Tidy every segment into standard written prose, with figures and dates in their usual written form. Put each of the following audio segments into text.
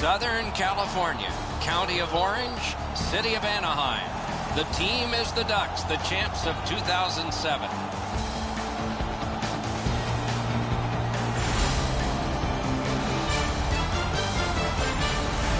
Southern California, County of Orange, City of Anaheim. The team is the Ducks, the champs of 2007.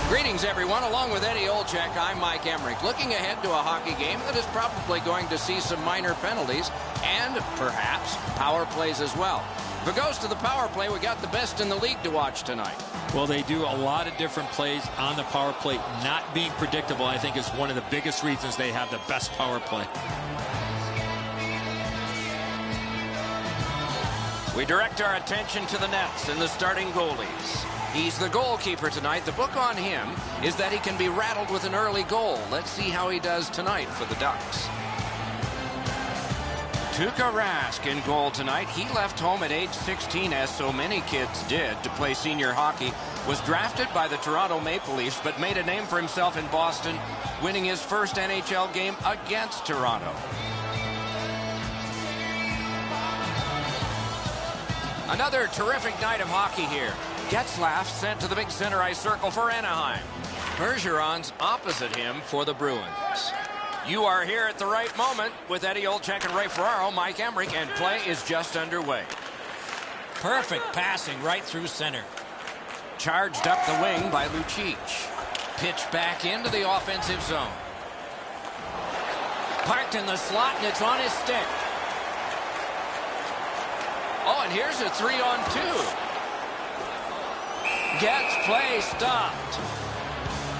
Greetings, everyone. Along with Eddie Olczyk, I'm Mike Emmerich. Looking ahead to a hockey game that is probably going to see some minor penalties and perhaps power plays as well. If it goes to the power play, we got the best in the league to watch tonight. Well, they do a lot of different plays on the power play. Not being predictable, I think, is one of the biggest reasons they have the best power play. We direct our attention to the nets and the starting goalies. He's the goalkeeper tonight. The book on him is that he can be rattled with an early goal. Let's see how he does tonight for the Ducks. Tuukka Rask in goal tonight. He left home at age 16, as so many kids did, to play senior hockey. Was drafted by the Toronto Maple Leafs, but made a name for himself in Boston, winning his first NHL game against Toronto. Another terrific night of hockey here. Getzlaf sent to the big center ice circle for Anaheim. Bergeron's opposite him for the Bruins. You are here at the right moment with Eddie Olczyk and Ray Ferraro. Mike Emmerich, and play is just underway. Perfect passing right through center. Charged up the wing by Lucic. Pitch back into the offensive zone. Parked in the slot, and it's on his stick. Oh, and here's a 3-on-2. Gets play stopped.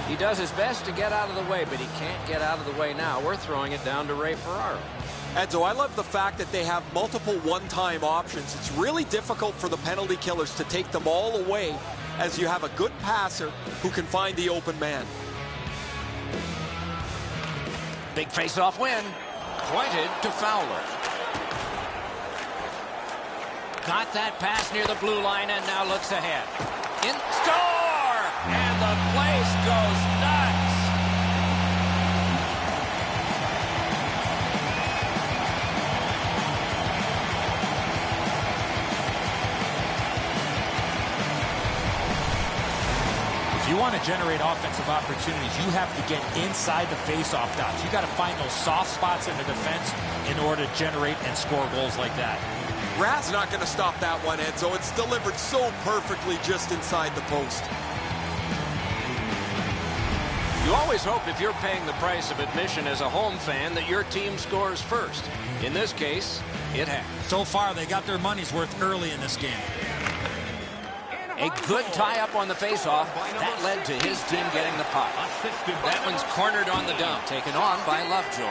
He does his best to get out of the way, but he can't get out of the way now. We're throwing it down to Ray Ferraro. Edzo, I love the fact that they have multiple one-time options. It's really difficult for the penalty killers to take them all away, as you have a good passer who can find the open man. Big face-off win. Pointed to Fowler. Got that pass near the blue line and now looks ahead. In score! And the place goes nuts. If you want to generate offensive opportunities, you have to get inside the face-off dots. You got to find those soft spots in the defense in order to generate and score goals like that. Rask's not going to stop that one, Edzo. It's delivered so perfectly just inside the post. You always hope, if you're paying the price of admission as a home fan, that your team scores first. In this case, it has. So far, they got their money's worth early in this game. A good tie-up on the face-off. That led to his team getting the puck. That one's cornered on the dump, taken on by Lovejoy.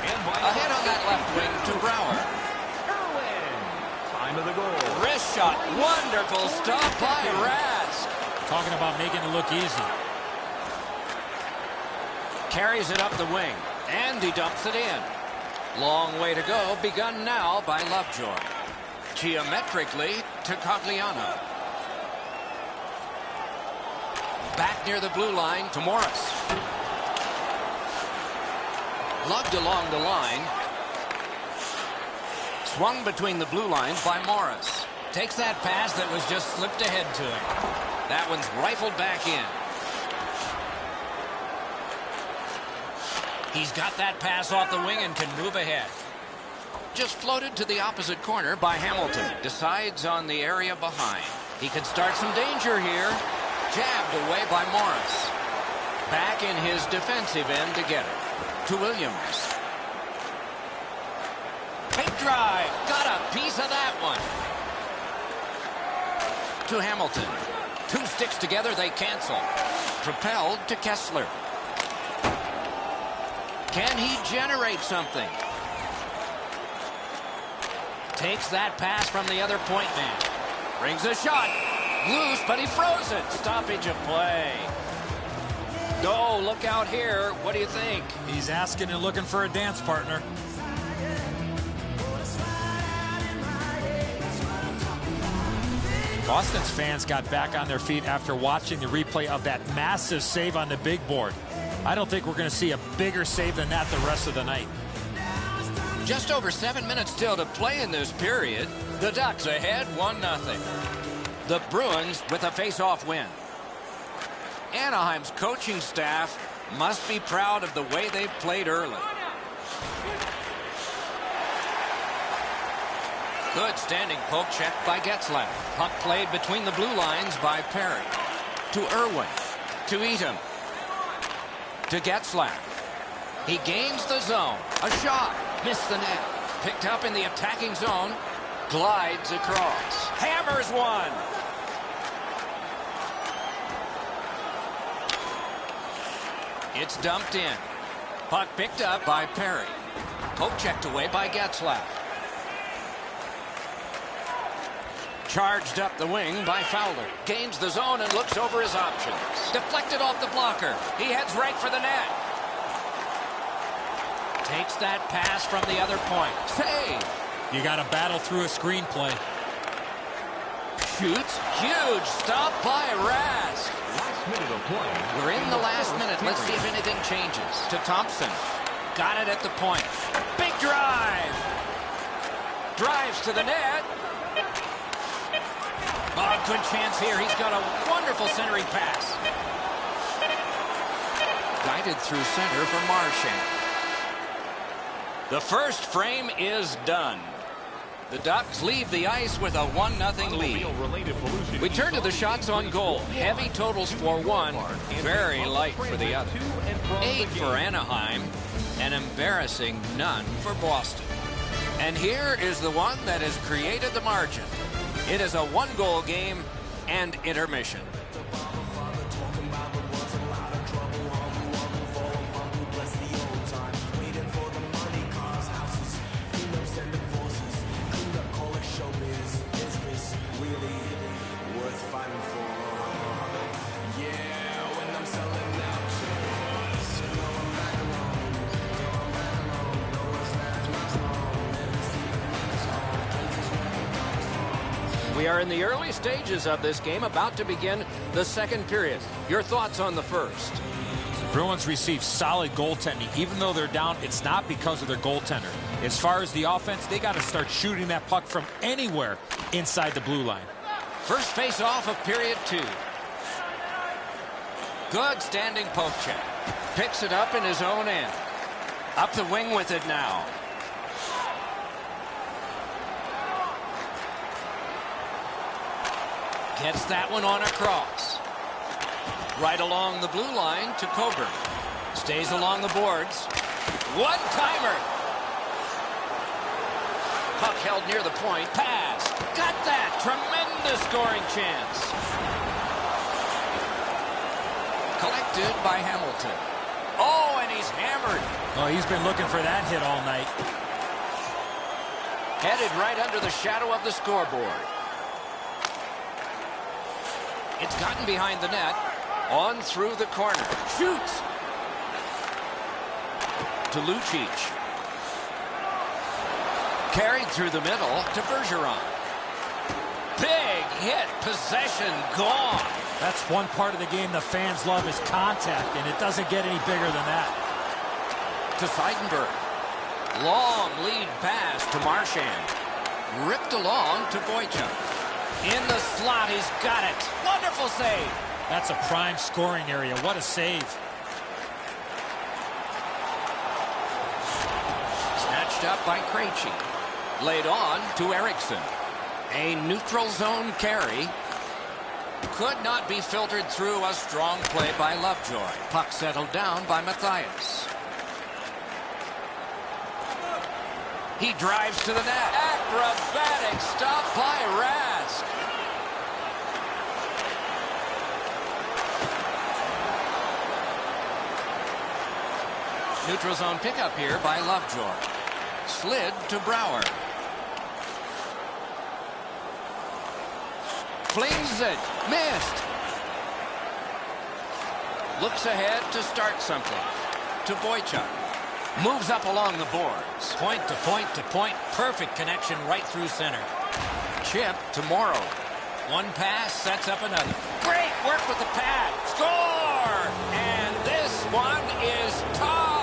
A hit on that left wing to Brouwer. Time of the goal. Wrist shot. Wonderful stop by Rask. Talking about making it look easy. Carries it up the wing, and he dumps it in. Long way to go, begun now by Lovejoy. Geometrically to Cogliano. Back near the blue line to Morris. Lugged along the line. Swung between the blue lines by Morris. Takes that pass that was just slipped ahead to him. That one's rifled back in. He's got that pass off the wing and can move ahead. Just floated to the opposite corner by Hamilton. Decides on the area behind. He could start some danger here. Jabbed away by Morris. Back in his defensive end to get it. To Williams. Big drive. Got a piece of that one. To Hamilton. Two sticks together, they cancel. Propelled to Kessler. Can he generate something? Takes that pass from the other point man. Brings a shot. Loose, but he froze it. Stoppage of play. Oh, look out here. What do you think? He's asking and looking for a dance partner. Boston's fans got back on their feet after watching the replay of that massive save on the big board. I don't think we're going to see a bigger save than that the rest of the night. Just over 7 minutes still to play in this period. The Ducks ahead 1-0. The Bruins with a face-off win. Anaheim's coaching staff must be proud of the way they've played early. Good standing poke check by Getzlaf. Puck played between the blue lines by Perry. To Irwin. To Eaton. To Getzlaf. He gains the zone. A shot. Missed the net. Picked up in the attacking zone. Glides across. Hammers one. It's dumped in. Puck picked up by Perry. Poke checked away by Getzlaf. Charged up the wing by Fowler. Gains the zone and looks over his options. Deflected off the blocker. He heads right for the net. Takes that pass from the other point. Save. You got to battle through a screenplay. Shoots. Huge stop by Rask. We're in the last minute. Let's see if anything changes. To Thompson. Got it at the point. Big drive. Drives to the net. Oh, good chance here. He's got a wonderful centering pass. Guided through center for Marchand. The first frame is done. The Ducks leave the ice with a 1-0 lead. We turn to the shots on goal. Heavy totals for one, very light for the other. 8 for Anaheim, and embarrassing none for Boston. And here is the one that has created the margin. It is a 1-goal game and intermission. We are in the early stages of this game, about to begin the second period. Your thoughts on the first? The Bruins receive solid goaltending. Even though they're down, it's not because of their goaltender. As far as the offense, they got to start shooting that puck from anywhere inside the blue line. First face-off of period 2. Good standing poke check. Picks it up in his own end. Up the wing with it now. Gets that one on across. Right along the blue line to Coburn. Stays along the boards. One-timer. Puck held near the point. Pass. Got that. Tremendous scoring chance. Collected by Hamilton. Oh, and he's hammered. Oh, he's been looking for that hit all night. Headed right under the shadow of the scoreboard. It's gotten behind the net. On through the corner. Shoots. To Lucic. Carried through the middle to Bergeron. Big hit. Possession gone. That's one part of the game the fans love is contact, and it doesn't get any bigger than that. To Seidenberg. Long lead pass to Marchand. Ripped along to Boychuk. In the slot, he's got it. Wonderful save. That's a prime scoring area. What a save. Snatched up by Krejci. Laid on to Eriksson. A neutral zone carry. Could not be filtered through a strong play by Lovejoy. Puck settled down by Matthias. He drives to the net. Acrobatic stop by Rask. Neutral zone pickup here by Lovejoy. Slid to Brouwer. Flings it. Missed. Looks ahead to start something. To Boychuk. Moves up along the boards. Point to point to point. Perfect connection right through center. Chip to Morrow. One pass sets up another. Great work with the pad. Score! And this one is tied.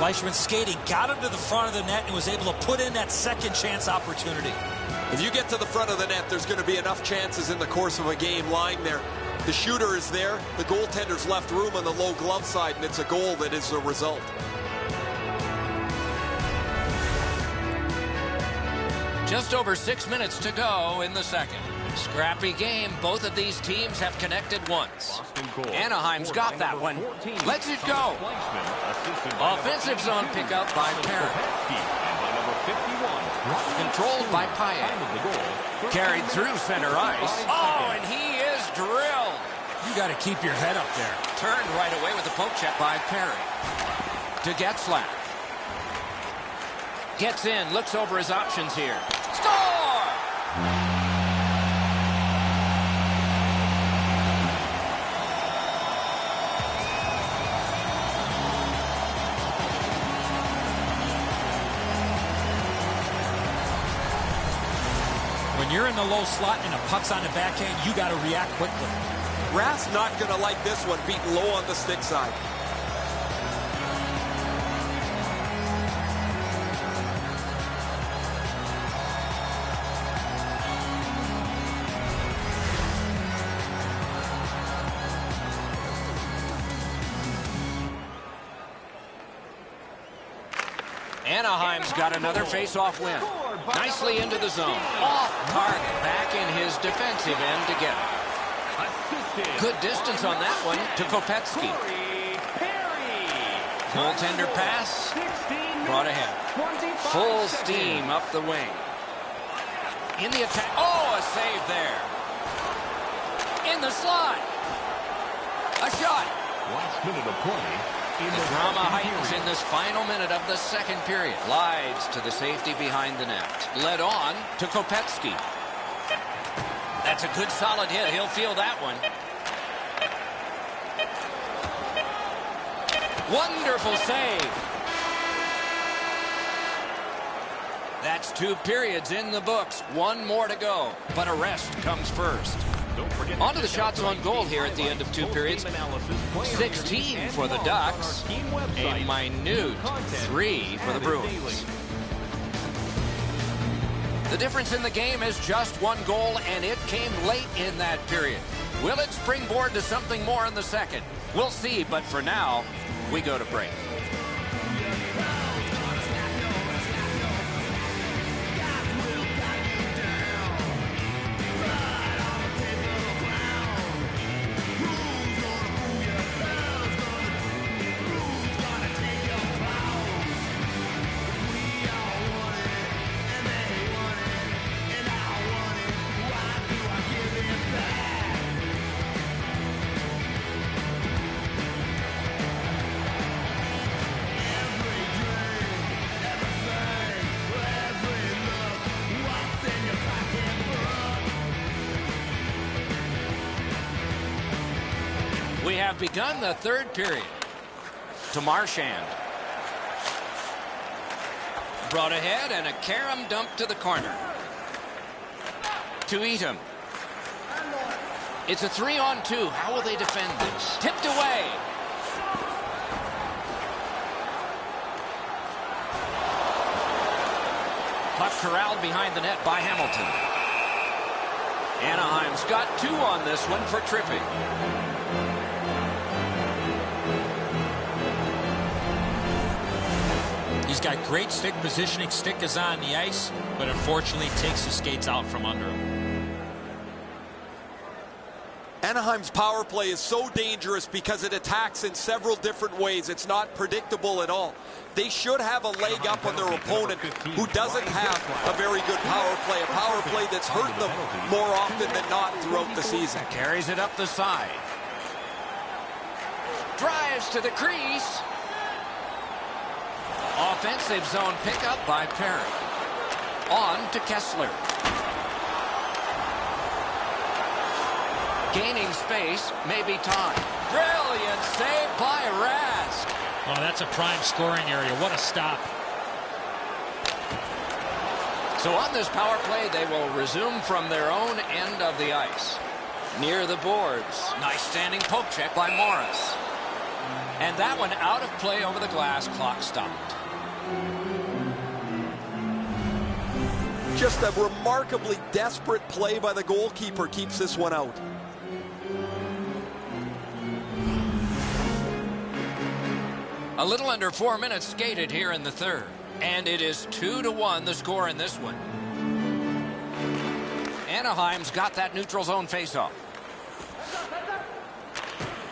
Fleischmann skating, got him to the front of the net and was able to put in that second chance opportunity. If you get to the front of the net, there's going to be enough chances in the course of a game lying there. The shooter is there. The goaltender's left room on the low glove side, and it's a goal that is the result. Just over 6 minutes to go in the second. Scrappy game. Both of these teams have connected once. Anaheim's got that one. Lets it go. Offensive zone pickup by Perry. Controlled by Payet. Carried through center ice. Oh, and he is drilled. You got to keep your head up there. Turned right away with the poke check by Perry. To Getzlaf. Gets in, looks over his options here. Score! When you're in the low slot and a puck's on the backhand, you got to react quickly. Rath's not going to like this one, beaten low on the stick side. Anaheim's got another face-off win. Nicely into the zone. Off target. Back in his defensive end to get it. Good distance on that one to Kopetsky. Goaltender pass. Brought ahead. Full steam up the wing. In the attack. Oh, a save there. In the slot. A shot. Last minute of play. The drama heightens in this final minute of the second period. Glides to the safety behind the net. Led on to Kopetsky. That's a good solid hit. He'll feel that one. Wonderful save. That's 2 periods in the books. 1 more to go. But a rest comes first. On to the shots on goal here at the end of 2 periods. 16 for the Ducks. A minute 3 for the Bruins. The difference in the game is just 1 goal, and it came late in that period. Will it springboard to something more in the second? We'll see, but for now, we go to break. We have begun the third period. To Marchand. Brought ahead and a carom dump to the corner. To Eatham. It's a 3-on-2. How will they defend this? Tipped away. Puck corralled behind the net by Hamilton. Anaheim's got 2 on this one for tripping. He's got great stick positioning. Stick is on the ice, but unfortunately takes the skates out from under him. Anaheim's power play is so dangerous because it attacks in several different ways. It's not predictable at all. They should have a leg up on their opponent who doesn't have a very good power play that's hurt them more often than not throughout the season. Carries it up the side. Drives to the crease. Offensive zone pickup by Perry. On to Kessler. Gaining space, maybe time. Brilliant save by Rask. Oh, that's a prime scoring area. What a stop. So on this power play, they will resume from their own end of the ice. Near the boards. Nice standing poke check by Morris. And that one out of play over the glass. Clock stopped. Just a remarkably desperate play by the goalkeeper keeps this one out. A little under 4 minutes skated here in the third. And it is 2-1 the score in this one. Anaheim's got that neutral zone faceoff.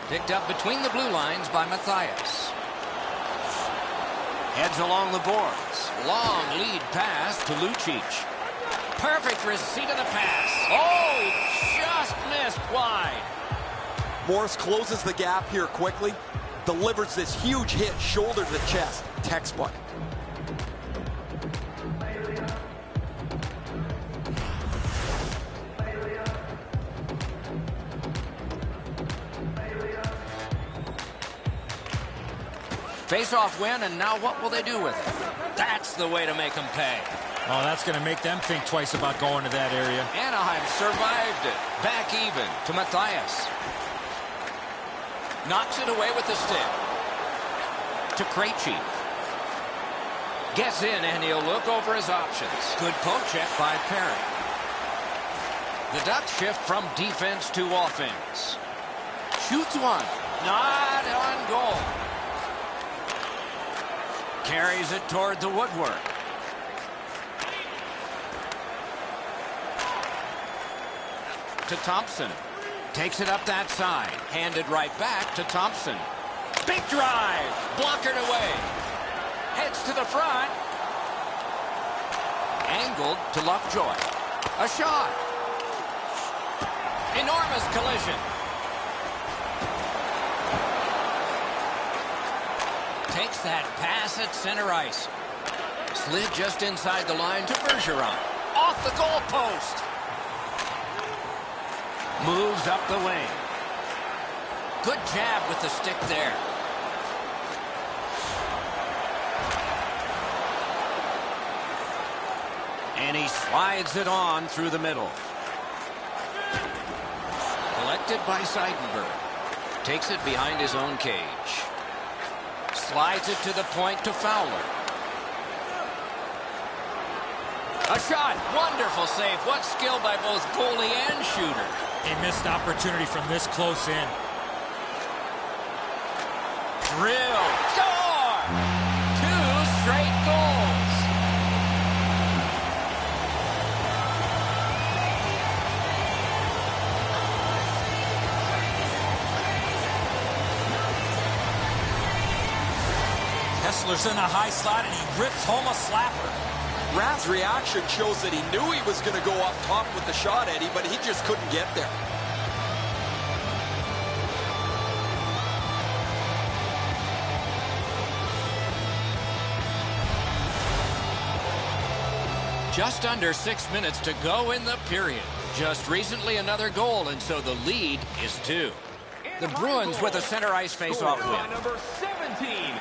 Picked up between the blue lines by Matthias. Heads along the boards. Long lead pass to Lucic. Perfect receipt of the pass. Oh, just missed wide. Morris closes the gap here quickly. Delivers this huge hit, shoulder to the chest. Textbook. Face-off win, and now what will they do with it? That's the way to make them pay. Oh, that's going to make them think twice about going to that area. Anaheim survived it. Back even to Matthias. Knocks it away with the stick. To Krejci. Gets in, and he'll look over his options. Good poke check by Perry. The Ducks shift from defense to offense. Shoots one. Not on goal. Carries it toward the woodwork. To Thompson. Takes it up that side. Handed right back to Thompson. Big drive. Blockered away. Heads to the front. Angled to Lovejoy. A shot. Enormous collision. Takes that pass at center ice. Slid just inside the line to Bergeron. Off the goal post. Moves up the wing. Good jab with the stick there. And he slides it on through the middle. Collected by Seidenberg. Takes it behind his own cage. Slides it to the point to Fowler. A shot. Wonderful save. What skill by both goalie and shooter. A missed opportunity from this close in. Drill. Score! 2 straight goals. Kessler's in a high slot, and he rips home a slapper. Rath's reaction shows that he knew he was going to go up top with the shot, Eddie, but he just couldn't get there. Just under 6 minutes to go in the period. Just recently another goal, and so the lead is 2. The Bruins with a center ice face-off win. Number 17,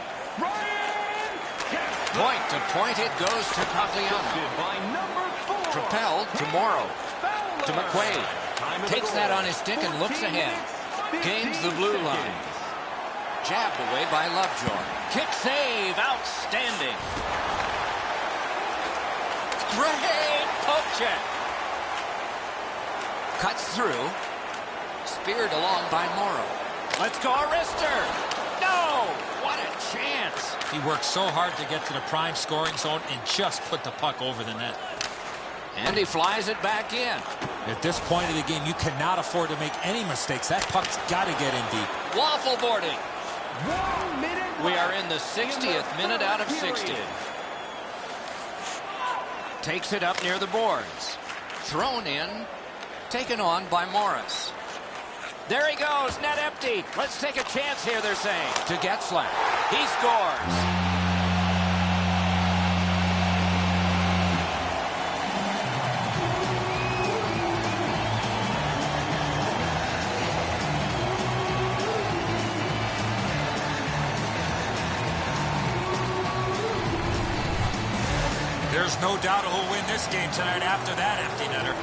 Point to point it goes to Cogliano. by number 4. Propelled to Morrow. To McQuaid. Takes that on his stick and looks ahead. Gains the blue line. Jabbed away by Lovejoy. Kick save. Outstanding. Great poke check. Cuts through. Speared along by Morrow. Let's go, Arister. No! What a chance. He worked so hard to get to the prime scoring zone and just put the puck over the net. And he flies it back in. At this point of the game, you cannot afford to make any mistakes. That puck's got to get in deep. Waffle boarding. 1 minute. We are in the 60th minute out of 60. Takes it up near the boards. Thrown in. Taken on by Morris. There he goes, net empty. Let's take a chance here, they're saying. To Getzlaf. He scores. There's no doubt who'll win this game tonight after that empty netter.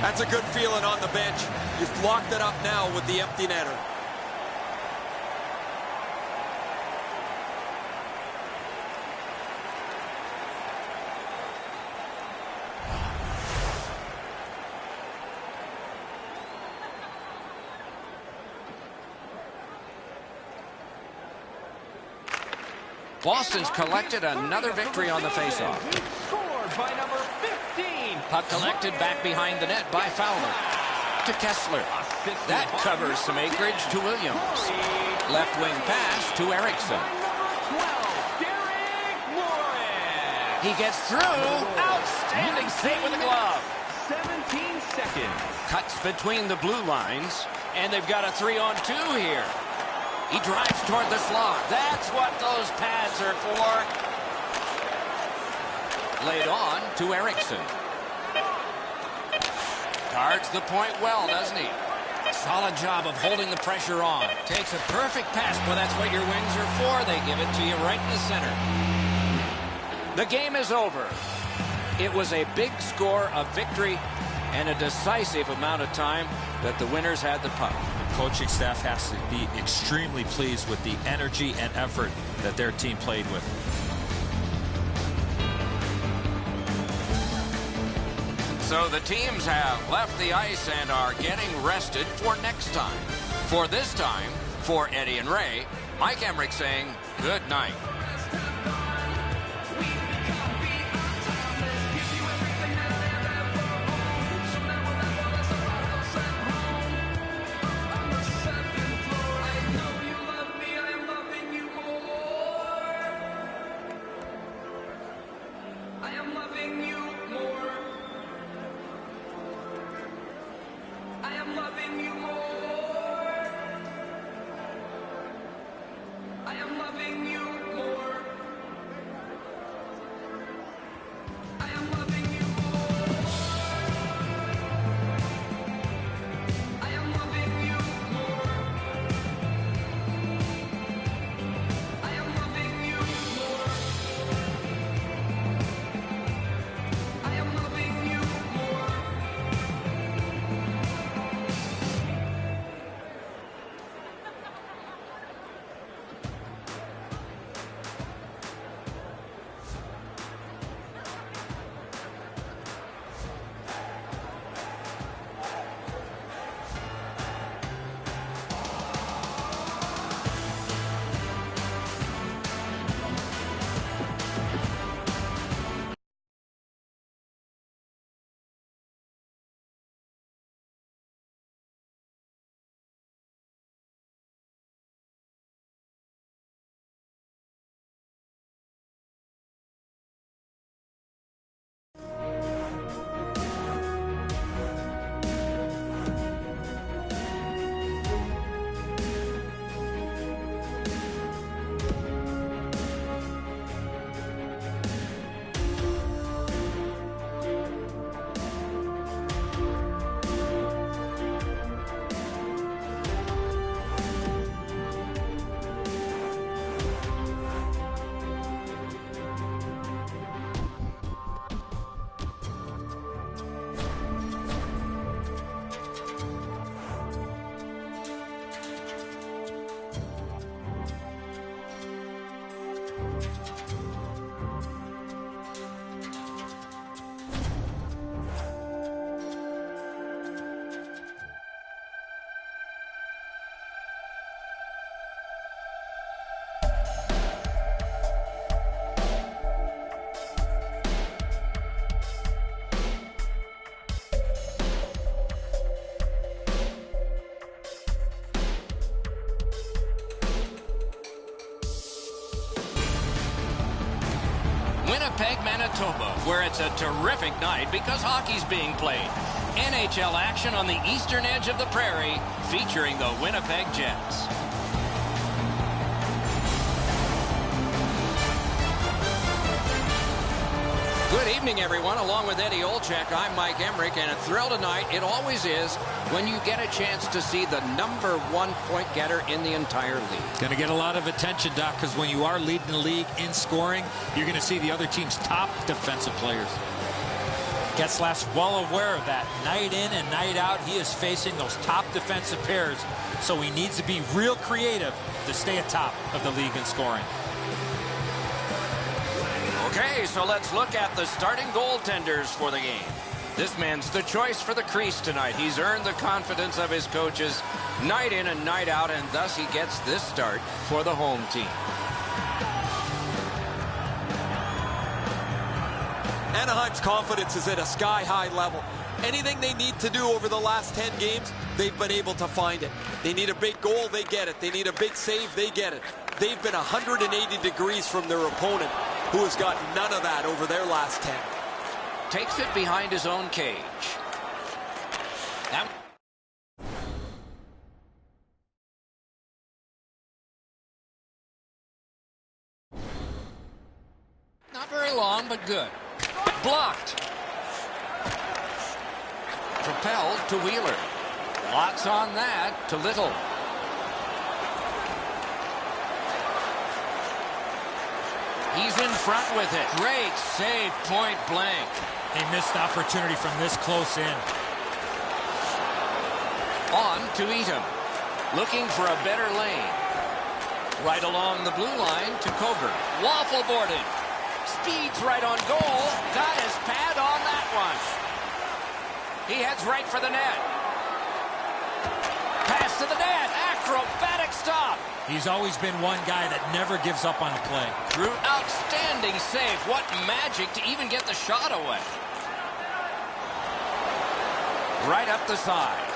That's a good feeling on the bench. You've locked it up now with the empty netter. Boston's collected another victory on the faceoff. He scored by number 15. Puck collected back behind the net by Fowler. To Kessler. That covers some acreage to Williams. Left wing pass to Erickson. He gets through. Outstanding save with the glove. 17 seconds. Cuts between the blue lines, and they've got a 3-on-2 here. He drives toward the slot. That's what those pads are for. Laid on to Erickson. Guards the point well, doesn't he? Solid job of holding the pressure on. Takes a perfect pass. Well, that's what your wings are for. They give it to you right in the center. The game is over. It was a big score of victory and a decisive amount of time that the winners had the puck. The coaching staff has to be extremely pleased with the energy and effort that their team played with. So the teams have left the ice and are getting rested for next time. For this time, for Eddie and Ray, Mike Emmerich saying good night. Winnipeg, Manitoba, where it's a terrific night because hockey's being played. NHL action on the eastern edge of the prairie, featuring the Winnipeg Jets. Good evening, everyone. Along with Eddie Olczyk, I'm Mike Emmerich, and a thrill tonight, it always is, when you get a chance to see the #1 point getter in the entire league. Going to get a lot of attention, Doc, because when you are leading the league in scoring, you're going to see the other team's top defensive players. Getzlaf's well aware of that. Night in and night out, he is facing those top defensive pairs, so he needs to be real creative to stay atop of the league in scoring. Okay, so let's look at the starting goaltenders for the game. This man's the choice for the crease tonight. He's earned the confidence of his coaches night in and night out, and thus he gets this start for the home team. Anaheim's confidence is at a sky-high level. Anything they need to do over the last 10 games, they've been able to find it. They need a big goal, they get it. They need a big save, they get it. They've been 180 degrees from their opponent, who has got none of that over their last 10. Takes it behind his own cage. That not very long, but good. Blocked. Propelled to Wheeler. Lots on that to Little. He's in front with it. Great save, point blank. A missed opportunity from this close in. On to Eaton. Looking for a better lane. Right along the blue line to Coburn. Waffle boarded. Speeds right on goal. Got his pad on that one. He heads right for the net. Pass to the net. Acrobatic stop. He's always been one guy that never gives up on a play. Drew, outstanding save. What magic to even get the shot away. Right up the side.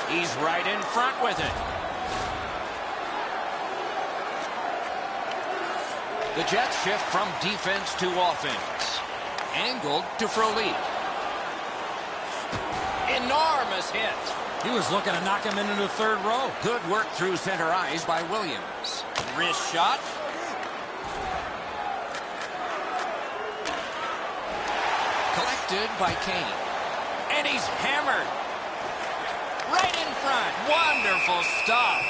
He's right in front with it. The Jets shift from defense to offense. Angled to Frolik. Enormous hit. He was looking to knock him into the third row. Good work through center ice by Williams. Wrist shot. Collected by Kane. And he's hammered. Right in front. Wonderful stop.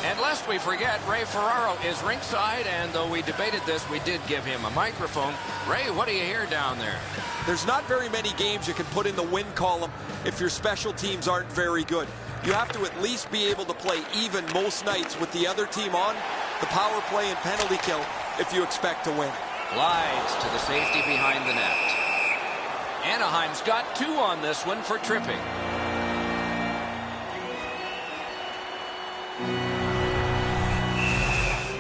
And lest we forget, Ray Ferraro is ringside, and though we debated this, we did give him a microphone. Ray, what do you hear down there? There's not very many games you can put in the win column if your special teams aren't very good. You have to at least be able to play even most nights with the other team on the power play and penalty kill if you expect to win. Glides to the safety behind the net. Anaheim's got 2 on this one for tripping.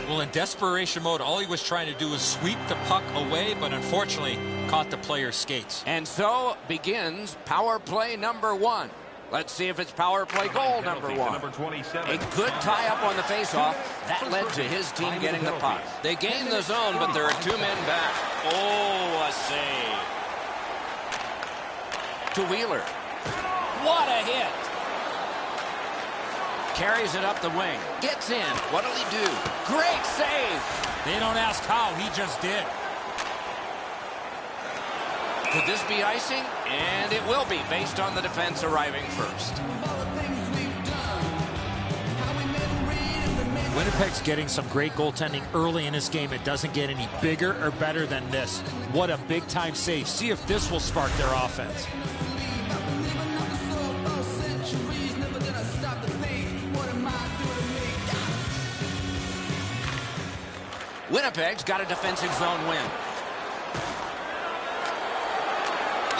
Well, in desperation mode, all he was trying to do was sweep the puck away, but unfortunately caught the player's skates. And so begins power play number 1. Let's see if it's power play goal number 1. A good tie-up on the face-off. That led to his team getting the puck. They gain the zone, but there are 2 men back. Oh, a save. To Wheeler. What a hit. Carries it up the wing. Gets in. What'll he do? Great save. They don't ask how, he just did. Could this be icing? And it will be, based on the defense arriving first. Winnipeg's getting some great goaltending early in this game. It doesn't get any bigger or better than this. What a big-time save. See if this will spark their offense. Winnipeg's got a defensive zone win.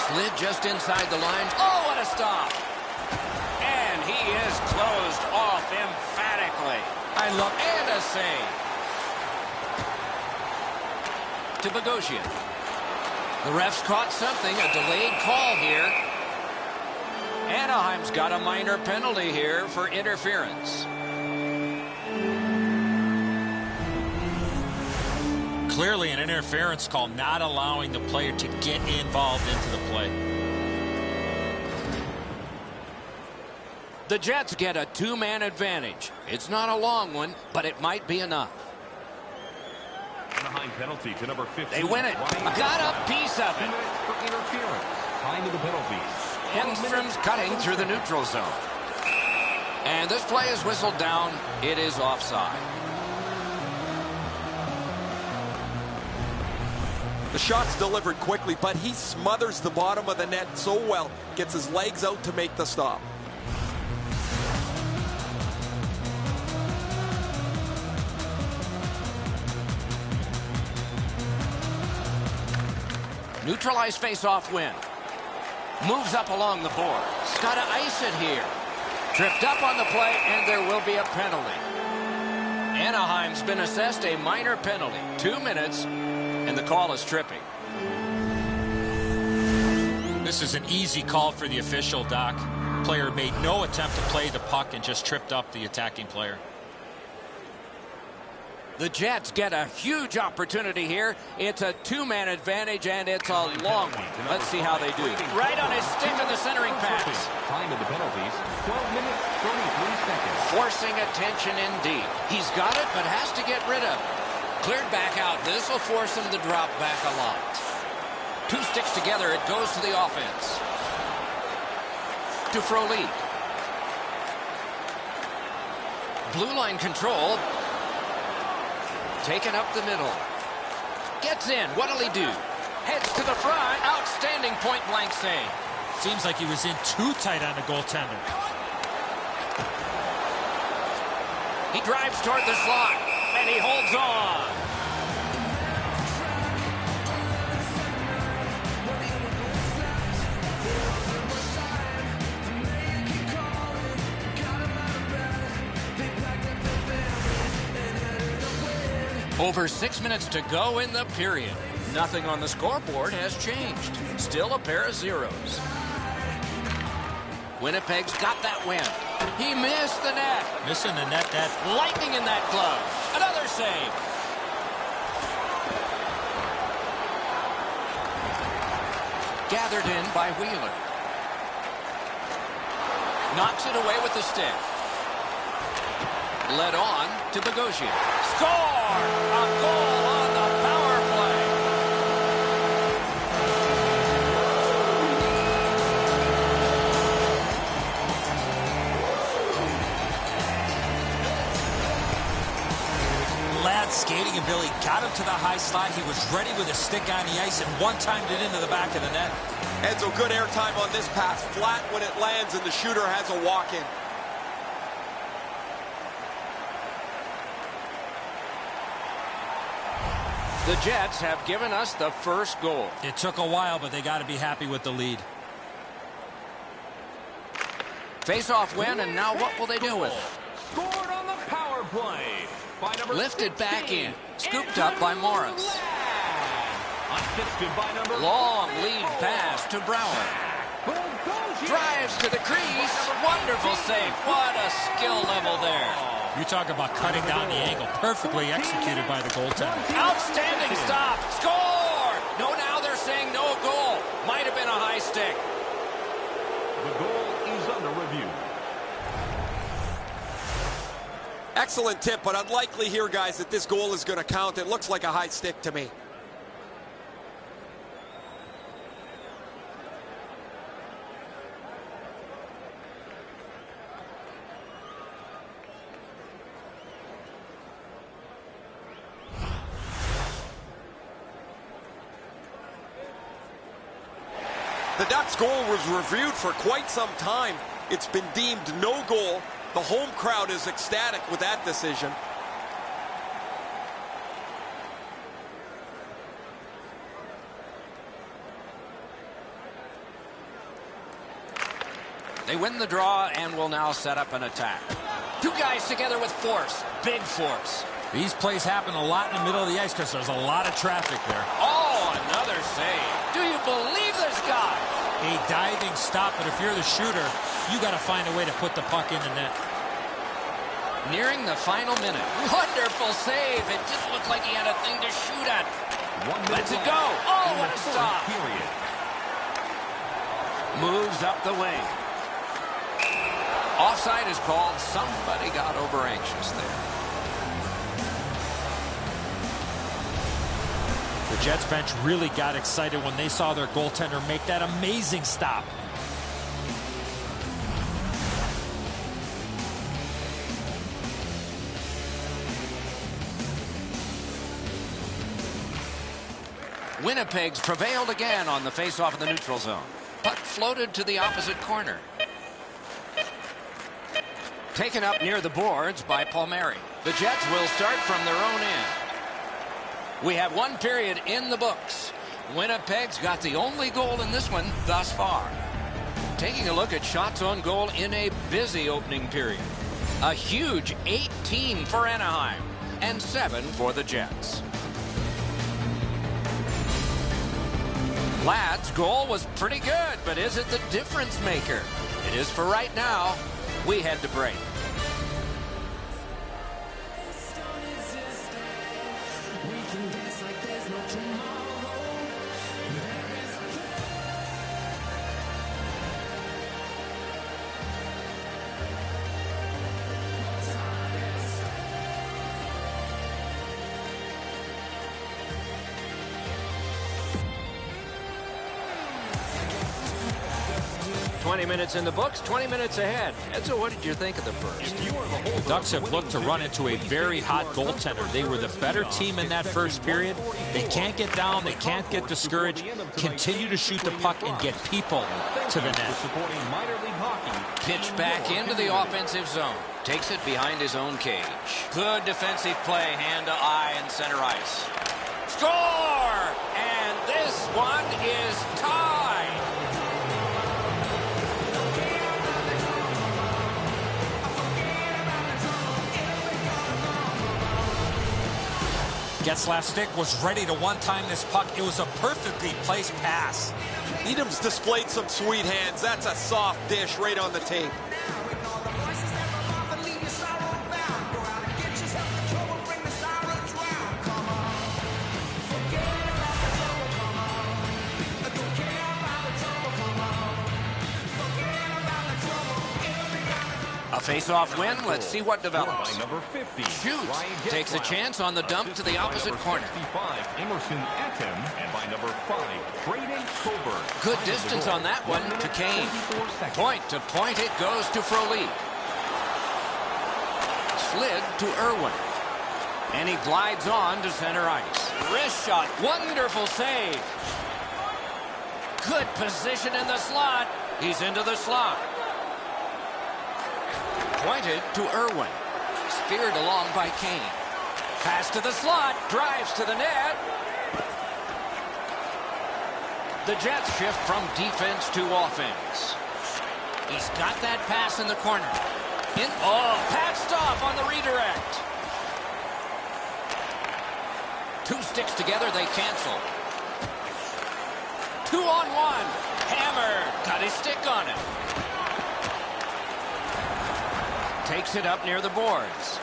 Slid just inside the lines. Oh, what a stop. And he is closed off emphatically. I love And a save. To Bogosian. The refs caught something, a delayed call here. Anaheim's got a minor penalty here for interference. Clearly an interference call, not allowing the player to get involved into the play. The Jets get a 2-man advantage. It's not a long one, but it might be enough. Anaheim penalty to number 15. They win it. Got a piece of it. For interference. Time to the penalties. Enstrom's cutting through the neutral zone. And this play is whistled down. It is offside. The shot's delivered quickly, but he smothers the bottom of the net so well, gets his legs out to make the stop. Neutralized face-off win. Moves up along the boards. Got to ice it here. Tripped up on the play, and there will be a penalty. Anaheim's been assessed a minor penalty. 2 minutes And the call is tripping. This is an easy call for the official, Doc. Player made no attempt to play the puck and just tripped up the attacking player. The Jets get a huge opportunity here. It's a two-man advantage, and it's a long one. Let's see how they do. Right on his stick in the centering pass. Time of the penalties, 12 minutes, 33 seconds. Forcing attention indeed. He's got it, but has to get rid of it. Cleared back out. This will force him to drop back a lot. Two sticks together. It goes to the offense. To Frolik. Blue line control. Taken up the middle. Gets in. What'll he do? Heads to the front. Outstanding point-blank save. Seems like he was in too tight on the goaltender. He drives toward the slot, and he holds on. Over 6 minutes to go in the period. Nothing on the scoreboard has changed. Still a pair of zeros. Winnipeg's got that win. He missed the net. Missing the net, that Lightning in that glove. Another save. Gathered in by Wheeler. Knocks it away with the stick. Led on to Bogosian. Score! A goal on the power play. Ladd's skating ability got him to the high slot. He was ready with a stick on the ice and one-timed it into the back of the net. Edzo, good airtime on this pass. Flat when it lands, and the shooter has a walk-in. The Jets have given us the first goal. It took a while, but they got to be happy with the lead. Face-off win, and now what will they do with it? Scored on the power play by number Lifted 16, back in. Scooped up by Morris. Assisted by number Long lead pass to Brower. Drives to the crease. Wonderful save. What a skill level there. You talk about cutting down the angle. Perfectly executed by the goaltender. Outstanding stop. Score! No, now they're saying no goal. Might have been a high stick. The goal is under review. Excellent tip, but unlikely here, guys, that this goal is going to count. It looks like a high stick to me. The Ducks' goal was reviewed for quite some time. It's been deemed no goal. The home crowd is ecstatic with that decision. They win the draw and will now set up an attack. Two guys together with force. Big force. These plays happen a lot in the middle of the ice because there's a lot of traffic there. Oh, another save. Do you believe this guy? A diving stop, but if you're the shooter, you got to find a way to put the puck in the net. Nearing the final minute. Wonderful save. It didn't look like he had a thing to shoot at. Lets it go. Oh, what a stop. Moves up the wing. Offside is called. Somebody got over anxious there. The Jets bench really got excited when they saw their goaltender make that amazing stop. Winnipeg's prevailed again on the face-off in the neutral zone. Puck floated to the opposite corner. Taken up near the boards by Palmieri. The Jets will start from their own end. We have one period in the books. Winnipeg's got the only goal in this one thus far. Taking a look at shots on goal in a busy opening period. A huge 18 for Anaheim and 7 for the Jets. Ladd's goal was pretty good, but is it the difference maker? It is for right now. We head to break. Minutes in the books, 20 minutes ahead. Edzo, what did you think of the first? The Ducks have looked to run into a very hot goaltender. They were the better team in that first period. They can't get down. They can't get discouraged. Continue to shoot the puck and get people to the net. Pitch back into the offensive zone. Takes it behind his own cage. Good defensive play, hand to eye and center ice. Score! And this one is tied. Getzlaf's stick was ready to one-time this puck. It was a perfectly placed pass. Edam's displayed some sweet hands. That's a soft dish right on the tape. A face-off win. Let's see what develops. Shoots. Takes a chance on the dump to the opposite corner. Good distance on that one to Kane. Point to point it goes to Frolik. Slid to Irwin. And he glides on to center ice. Wrist shot. Wonderful save. Good position in the slot. He's into the slot. Pointed to Irwin. Speared along by Kane. Pass to the slot. Drives to the net. The Jets shift from defense to offense. He's got that pass in the corner. Patched off on the redirect. Two sticks together, they cancel. 2-on-1. Hammer. Got his stick on it. Takes it up near the boards.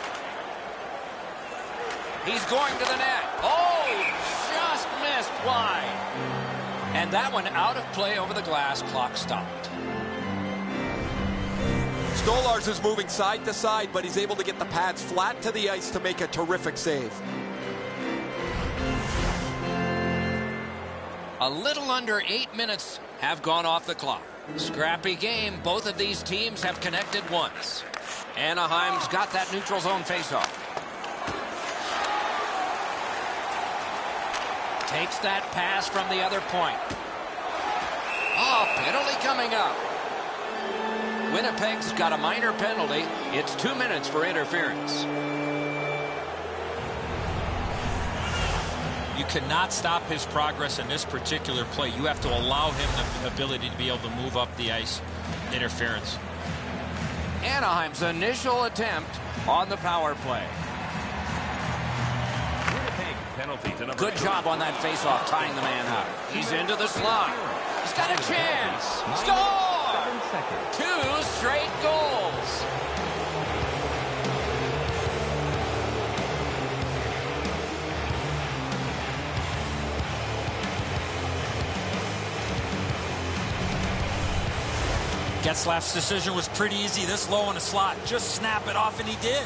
He's going to the net. Oh, just missed wide. And that one out of play over the glass. Clock stopped. Stolarz is moving side to side, but he's able to get the pads flat to the ice to make a terrific save. A little under 8 minutes have gone off the clock. Scrappy game. Both of these teams have connected once. Anaheim's got that neutral zone faceoff. Takes that pass from the other point. Oh, penalty coming up. Winnipeg's got a minor penalty. It's 2 minutes for interference. You cannot stop his progress in this particular play. You have to allow him the ability to be able to move up the ice. Interference. Anaheim's initial attempt on the power play. Good job on that faceoff, tying the man up. He's into the slot. He's got a chance. Score! 2 straight goals. Getzlaf's decision was pretty easy. This low in the slot, just snap it off, and he did.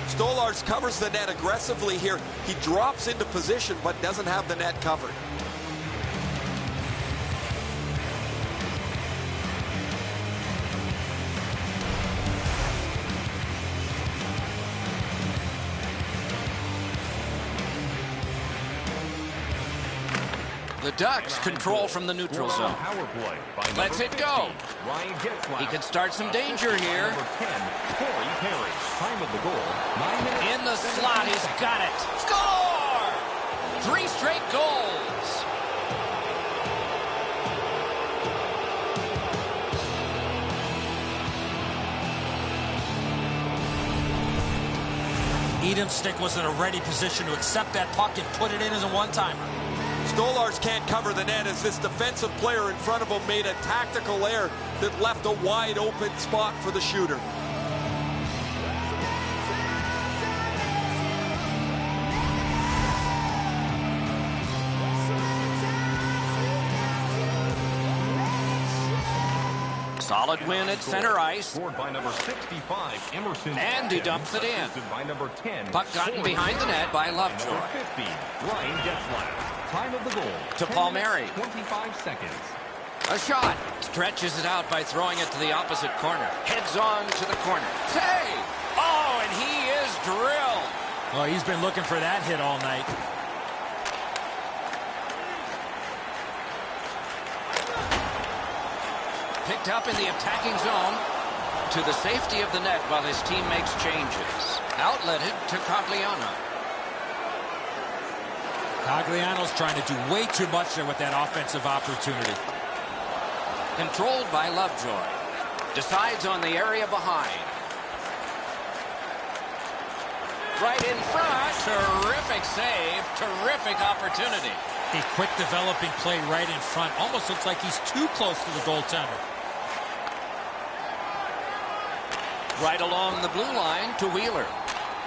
Stolarz covers the net aggressively here. He drops into position, but doesn't have the net covered. The Ducks control from the neutral zone. Let's it go. He can start some danger here. In the slot, he's got it. Score! 3 straight goals. Edam's stick was in a ready position to accept that puck and put it in as a one-timer. Stolars can't cover the net as this defensive player in front of him made a tactical error that left a wide open spot for the shooter. Solid win at center ice. Scored by number 65, Emerson. And he dumps it in. Assisted by number 10. Puck gotten behind the net by Lovejoy. Number 50, Ryan Getzlaf. Time of the goal. To 10 Palmieri. minutes, 25 seconds. A shot. Stretches it out by throwing it to the opposite corner. Heads on to the corner. Save! Oh, and he is drilled. Well, he's been looking for that hit all night. Picked up in the attacking zone to the safety of the net while his team makes changes. Outletted to Cogliano. Cogliano's trying to do way too much there with that offensive opportunity. Controlled by Lovejoy. Decides on the area behind. Right in front. Terrific save. Terrific opportunity. A quick developing play right in front. Almost looks like he's too close to the goaltender. Right along the blue line to Wheeler.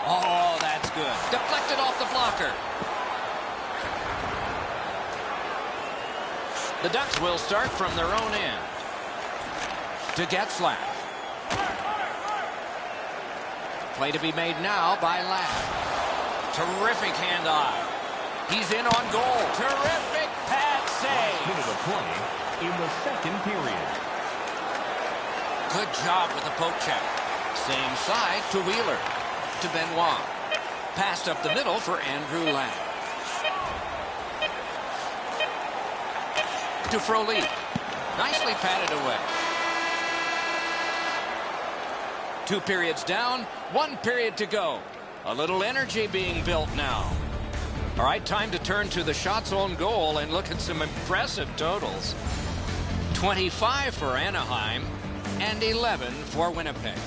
Oh, that's good. Deflected off the blocker. The Ducks will start from their own end. To Getzlaf. Play to be made now by Ladd. Terrific hand-eye. He's in on goal. Terrific pad save. Minute of play in the second period. Good job with the poke check. Same side to Wheeler. To Benoit. Passed up the middle for Andrew Ladd. To Frolic. Nicely patted away. 2 periods down, 1 period to go. A little energy being built now. All right, time to turn to the shots on goal and look at some impressive totals. 25 for Anaheim and 11 for Winnipeg.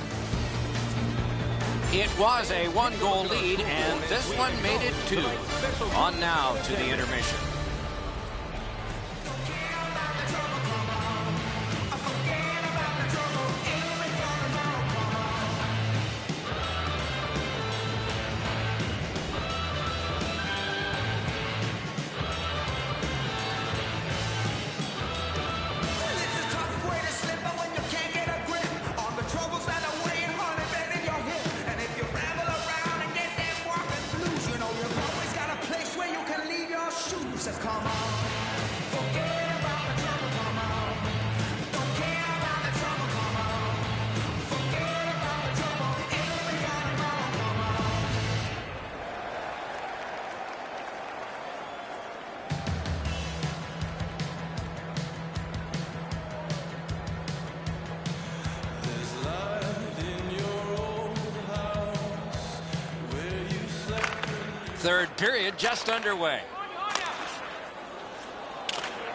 It was a 1-goal lead, and this one made it 2. On now to the intermission. Third period just underway.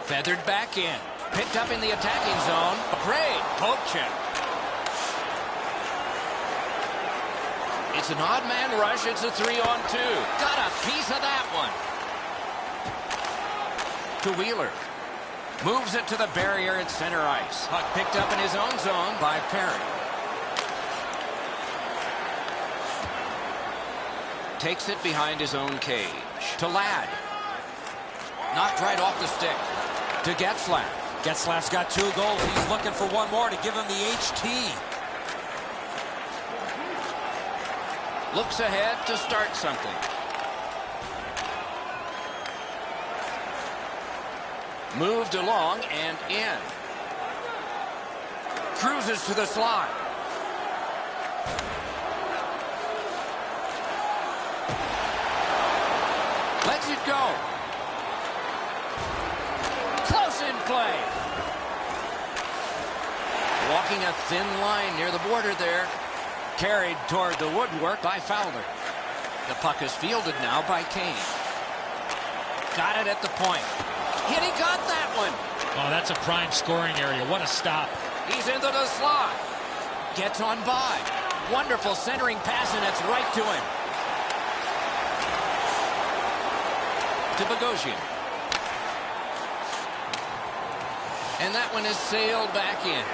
Feathered back in. Picked up in the attacking zone. Great poke check. It's an odd man rush. It's a 3-on-2. Got a piece of that one. To Wheeler. Moves it to the barrier at center ice. Puck picked up in his own zone by Perry. Takes it behind his own cage. To Ladd. Knocked right off the stick. To Getzlaf. Getzlaf's got 2 goals. He's looking for one more to give him the HT. Looks ahead to start something. Moved along and in. Cruises to the slot. Lets it go. Close in play. Walking a thin line near the border there. Carried toward the woodwork by Fowler. The puck is fielded now by Kane. Got it at the point. Hit, he got that one. Oh, that's a prime scoring area. What a stop. He's into the slot. Gets on by. Wonderful centering pass, and it's right to him. To Bogosian. And that one is sailed back in.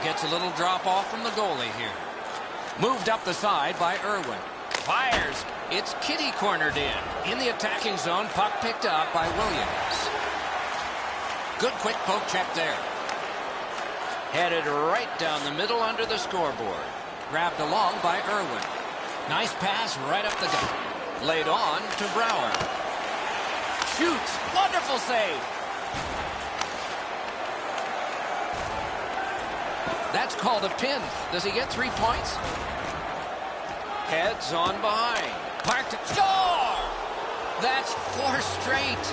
Gets a little drop off from the goalie here. Moved up the side by Irwin. Fires. It's kitty cornered in the attacking zone, puck picked up by Williams. Good quick poke check there. Headed right down the middle under the scoreboard. Grabbed along by Irwin. Nice pass right up the gut. Laid on to Brouwer. Shoots. Wonderful save. That's called a pin. Does he get 3 points? Heads on behind. Parked it. Score! That's 4 straight.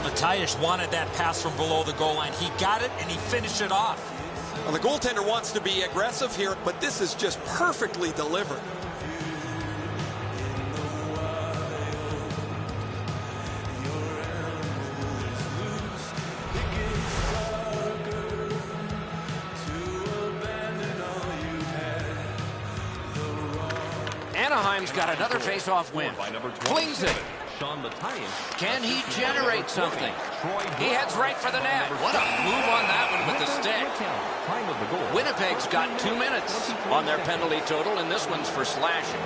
Mathias wanted that pass from below the goal line. He got it, and he finished it off. Well, the goaltender wants to be aggressive here, but this is just perfectly delivered. Anaheim's got another face-off win. Flings it. Can he generate something? He heads right for the net. What a move on that one with the stick. Winnipeg's got 2 minutes on their penalty total, and this one's for slashing.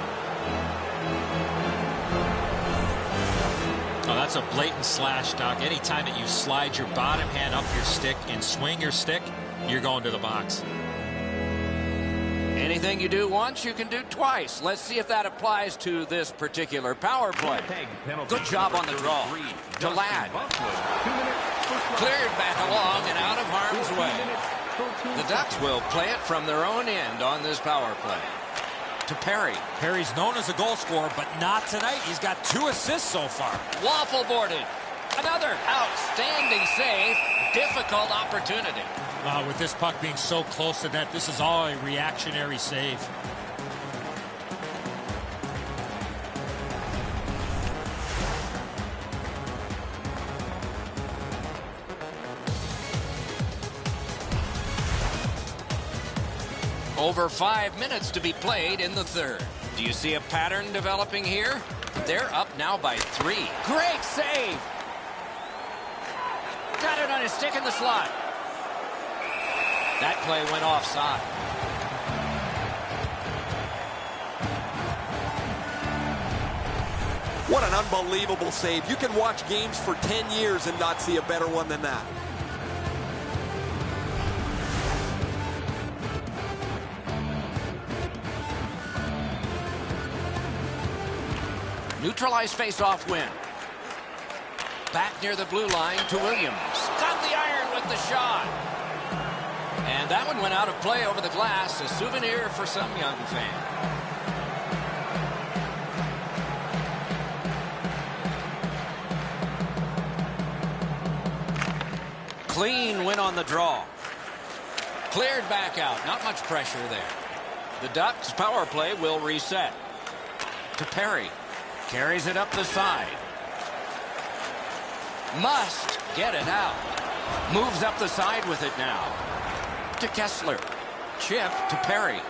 Oh, that's a blatant slash, Doc. Anytime that you slide your bottom hand up your stick and swing your stick, you're going to the box. Anything you do once, you can do twice. Let's see if that applies to this particular power play. Good job on the draw. To Ladd. Cleared back along and out of harm's way. The Ducks will play it from their own end on this power play. To Perry. Perry's known as a goal scorer, but not tonight. He's got 2 assists so far. Waffle boarded. Another outstanding save. Difficult opportunity. With this puck being so close to net, this is all a reactionary save. Over 5 minutes to be played in the third. Do you see a pattern developing here? They're up now by 3. Great save! Got it on his stick in the slot. That play went offside. What an unbelievable save. You can watch games for 10 years and not see a better one than that. Neutralized face-off win. Back near the blue line to Williams. Got the iron with the shot. And that one went out of play over the glass. A souvenir for some young fan. Clean win on the draw. Cleared back out. Not much pressure there. The Ducks power play will reset. To Perry. Carries it up the side. Must get it out. Moves up the side with it now. To Kessler. Chip to Perry.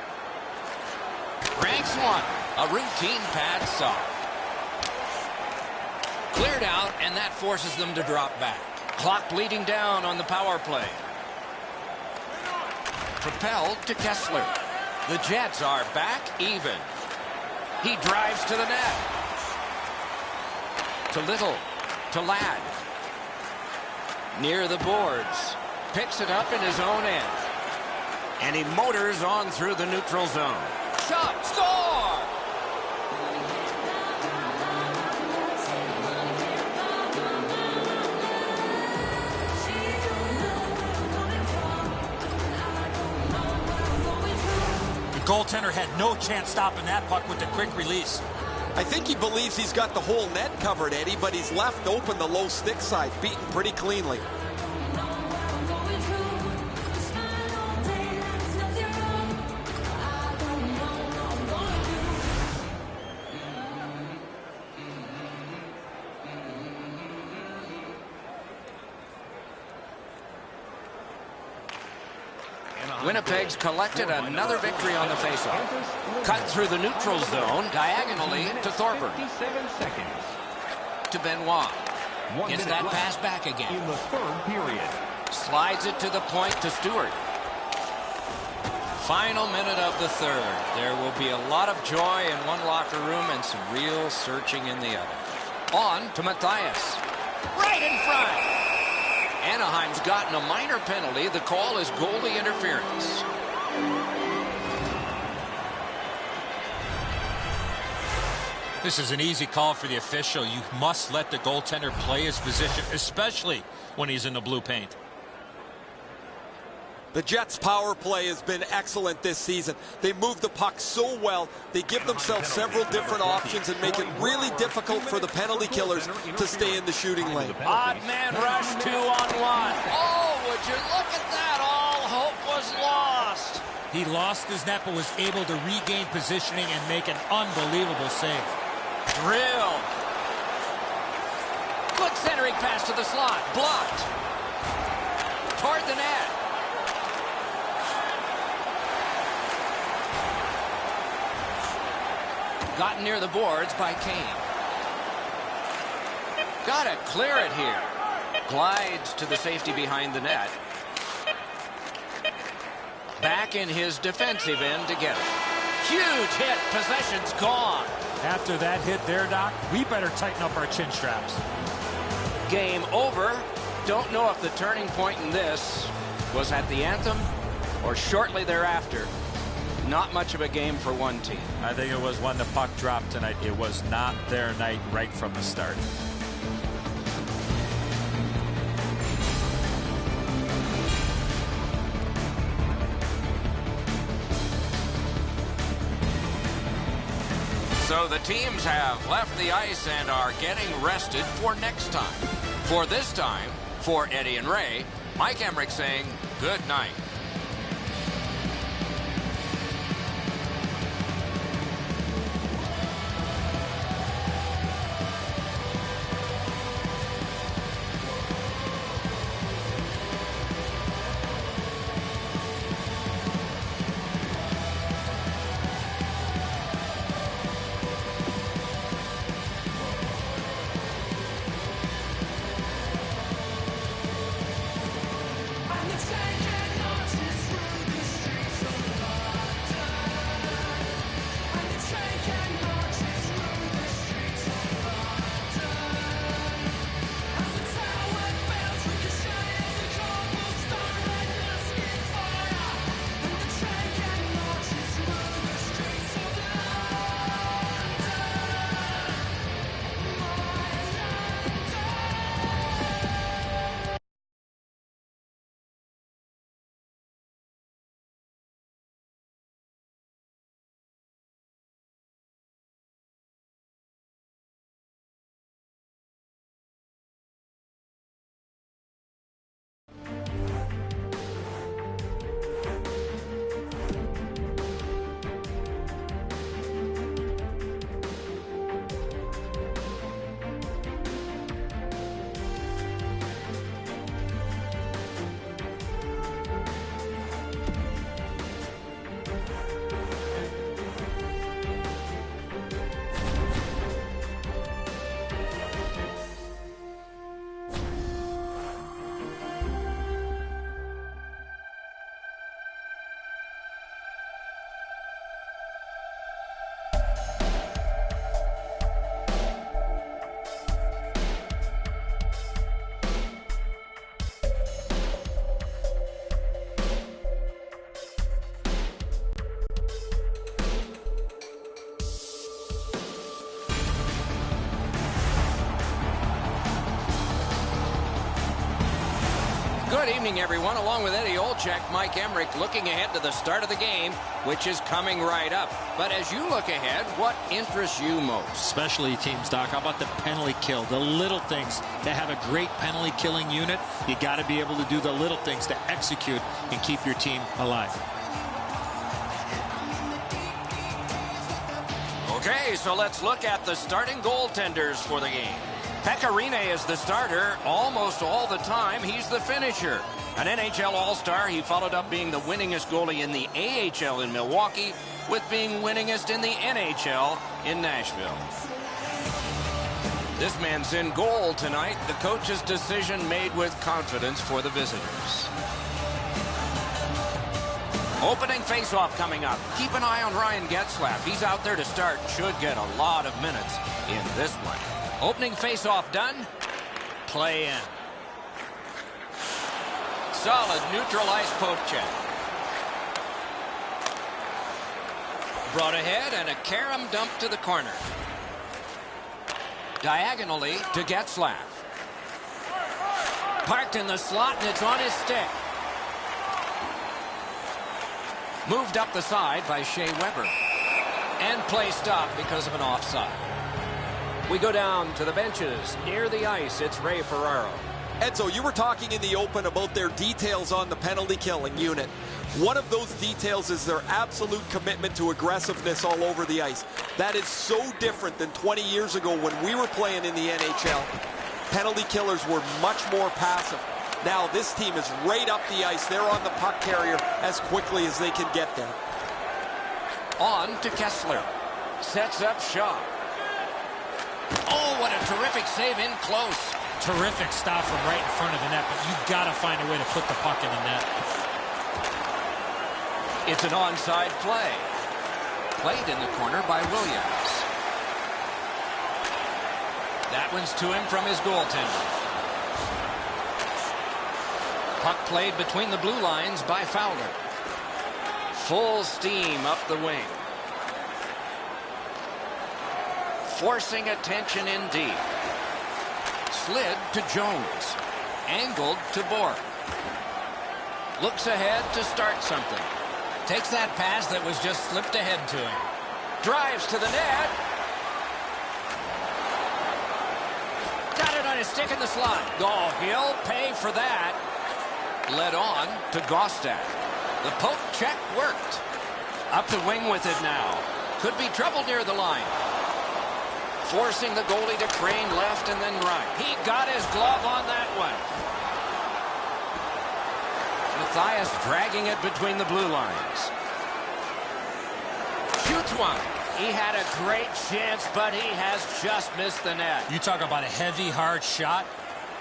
Ranks one. A routine pad stop. Cleared out, and that forces them to drop back. Clock bleeding down on the power play. Propelled to Kessler. The Jets are back even. He drives to the net. To Little. To Ladd. Near the boards. Picks it up in his own end. And he motors on through the neutral zone. Shot. Score! The goaltender had no chance stopping that puck with the quick release. I think he believes he's got the whole net covered, Eddie, but he's left open the low stick side, beaten pretty cleanly. Winnipeg's collected another victory on the faceoff. Cut through the neutral zone, diagonally to Thorburn. 57 seconds. To Benoit. 1 Gets minute that left pass back again. in the third period. Slides it to the point to Stewart. Final minute of the third. There will be a lot of joy in one locker room and some real searching in the other. On to Matthias. Right in front. Anaheim's gotten a minor penalty. The call is goalie interference. This is an easy call for the official. You must let the goaltender play his position, especially when he's in the blue paint. The Jets' power play has been excellent this season. They move the puck so well. They give themselves several different options and make it really difficult for the penalty killers to stay in the shooting lane. Odd man rush 2-on-1. Oh, would you look at that? All hope was lost. He lost his net but was able to regain positioning and make an unbelievable save. Drilled. Good centering pass to the slot. Blocked. Toward the net. Gotten near the boards by Kane. Gotta clear it here. Glides to the safety behind the net. Back in his defensive end to get it. Huge hit. Possession's gone. After that hit there, Doc, we better tighten up our chin straps. Game over. Don't know if the turning point in this was at the anthem or shortly thereafter. Not much of a game for one team. I think it was when the puck dropped tonight. It was not their night right from the start. So the teams have left the ice and are getting rested for next time. For this time, for Eddie and Ray, Mike Emmerich saying good night. Good evening, everyone. Along with Eddie Olczyk, Mike Emmerich looking ahead to the start of the game, which is coming right up. But as you look ahead, what interests you most? Specialty teams, Doc. How about the penalty kill? The little things. They have a great penalty killing unit. You got to be able to do the little things to execute and keep your team alive. Okay, so let's look at the starting goaltenders for the game. Pekka Rinne is the starter almost all the time. He's the finisher. An NHL All-Star, he followed up being the winningest goalie in the AHL in Milwaukee with being winningest in the NHL in Nashville. This man's in goal tonight. The coach's decision made with confidence for the visitors. Opening faceoff coming up. Keep an eye on Ryan Getzlaf. He's out there to start. Should get a lot of minutes in this one. Opening faceoff done. Play in. Solid neutral ice poke check. Brought ahead and a carom dump to the corner. Diagonally to Getzlaf. Parked in the slot and it's on his stick. Moved up the side by Shea Weber. And play stopped because of an offside. We go down to the benches. Near the ice, it's Ray Ferraro. Enzo, you were talking in the open about their details on the penalty killing unit. One of those details is their absolute commitment to aggressiveness all over the ice. That is so different than 20 years ago when we were playing in the NHL. Penalty killers were much more passive. Now this team is right up the ice. They're on the puck carrier as quickly as they can get there. On to Kessler. Sets up Shaw. Oh, what a terrific save in close. Terrific stop from right in front of the net, but you've got to find a way to put the puck in the net. It's an onside play. Played in the corner by Williams. That one's to him from his goaltender. Puck played between the blue lines by Fowler. Full steam up the wing. Forcing attention in deep. Slid to Jones. Angled to Bork. Looks ahead to start something. Takes that pass that was just slipped ahead to him. Drives to the net. Got it on his stick in the slot. Oh, he'll pay for that. Led on to Gostad. The poke check worked. Up the wing with it now. Could be trouble near the line. Forcing the goalie to crane left and then right. He got his glove on that one. Matthias dragging it between the blue lines. Shoots one. He had a great chance, but he has just missed the net. You talk about a heavy, hard shot.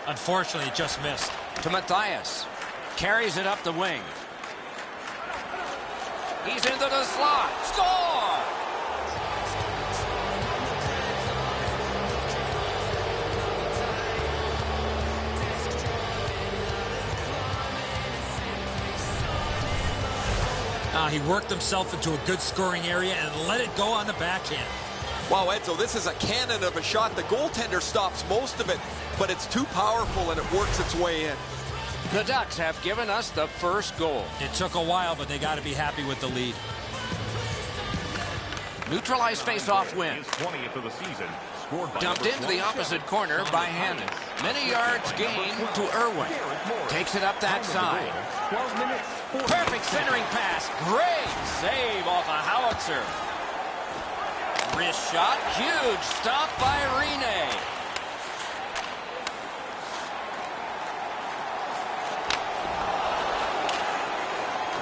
Unfortunately, it just missed. To Matthias. Carries it up the wing. He's into the slot. Score! He worked himself into a good scoring area and let it go on the backhand. Wow, Edzo, this is a cannon of a shot. The goaltender stops most of it, but it's too powerful and it works its way in. The Ducks have given us the first goal. It took a while, but they got to be happy with the lead. Neutralized face-off win. 20th of the season. Dumped into the opposite corner by Hannon. Many yards gained to Irwin. Takes it up that side. 12 minutes. Perfect centering pass. Great save off a howitzer. Wrist shot. Huge stop by Rinne.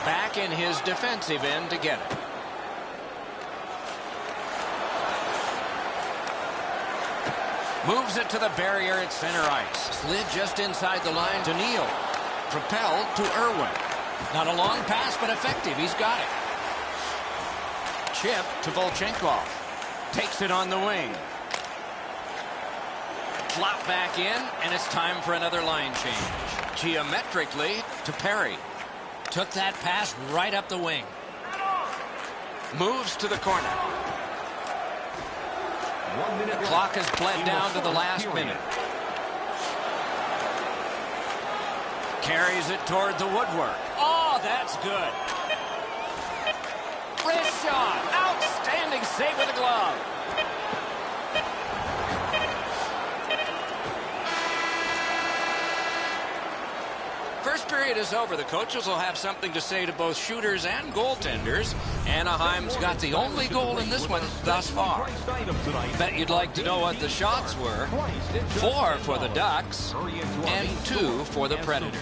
Back in his defensive end to get it. Moves it to the barrier at center ice. Slid just inside the line to Neal. Propelled to Irwin. Not a long pass, but effective. He's got it. Chip to Volchenkov. Takes it on the wing. Flop back in, and it's time for another line change. Geometrically to Perry. Took that pass right up the wing. Moves to the corner. 1 minute. Clock has bled down to the last minute. Carries it toward the woodwork. Oh, that's good. Wrist shot. Outstanding save with a glove. First period period is over. The coaches will have something to say to both shooters and goaltenders. Anaheim's got the only goal in this one thus far. Bet you'd like to know what the shots were. 4 for the Ducks and 2 for the Predators.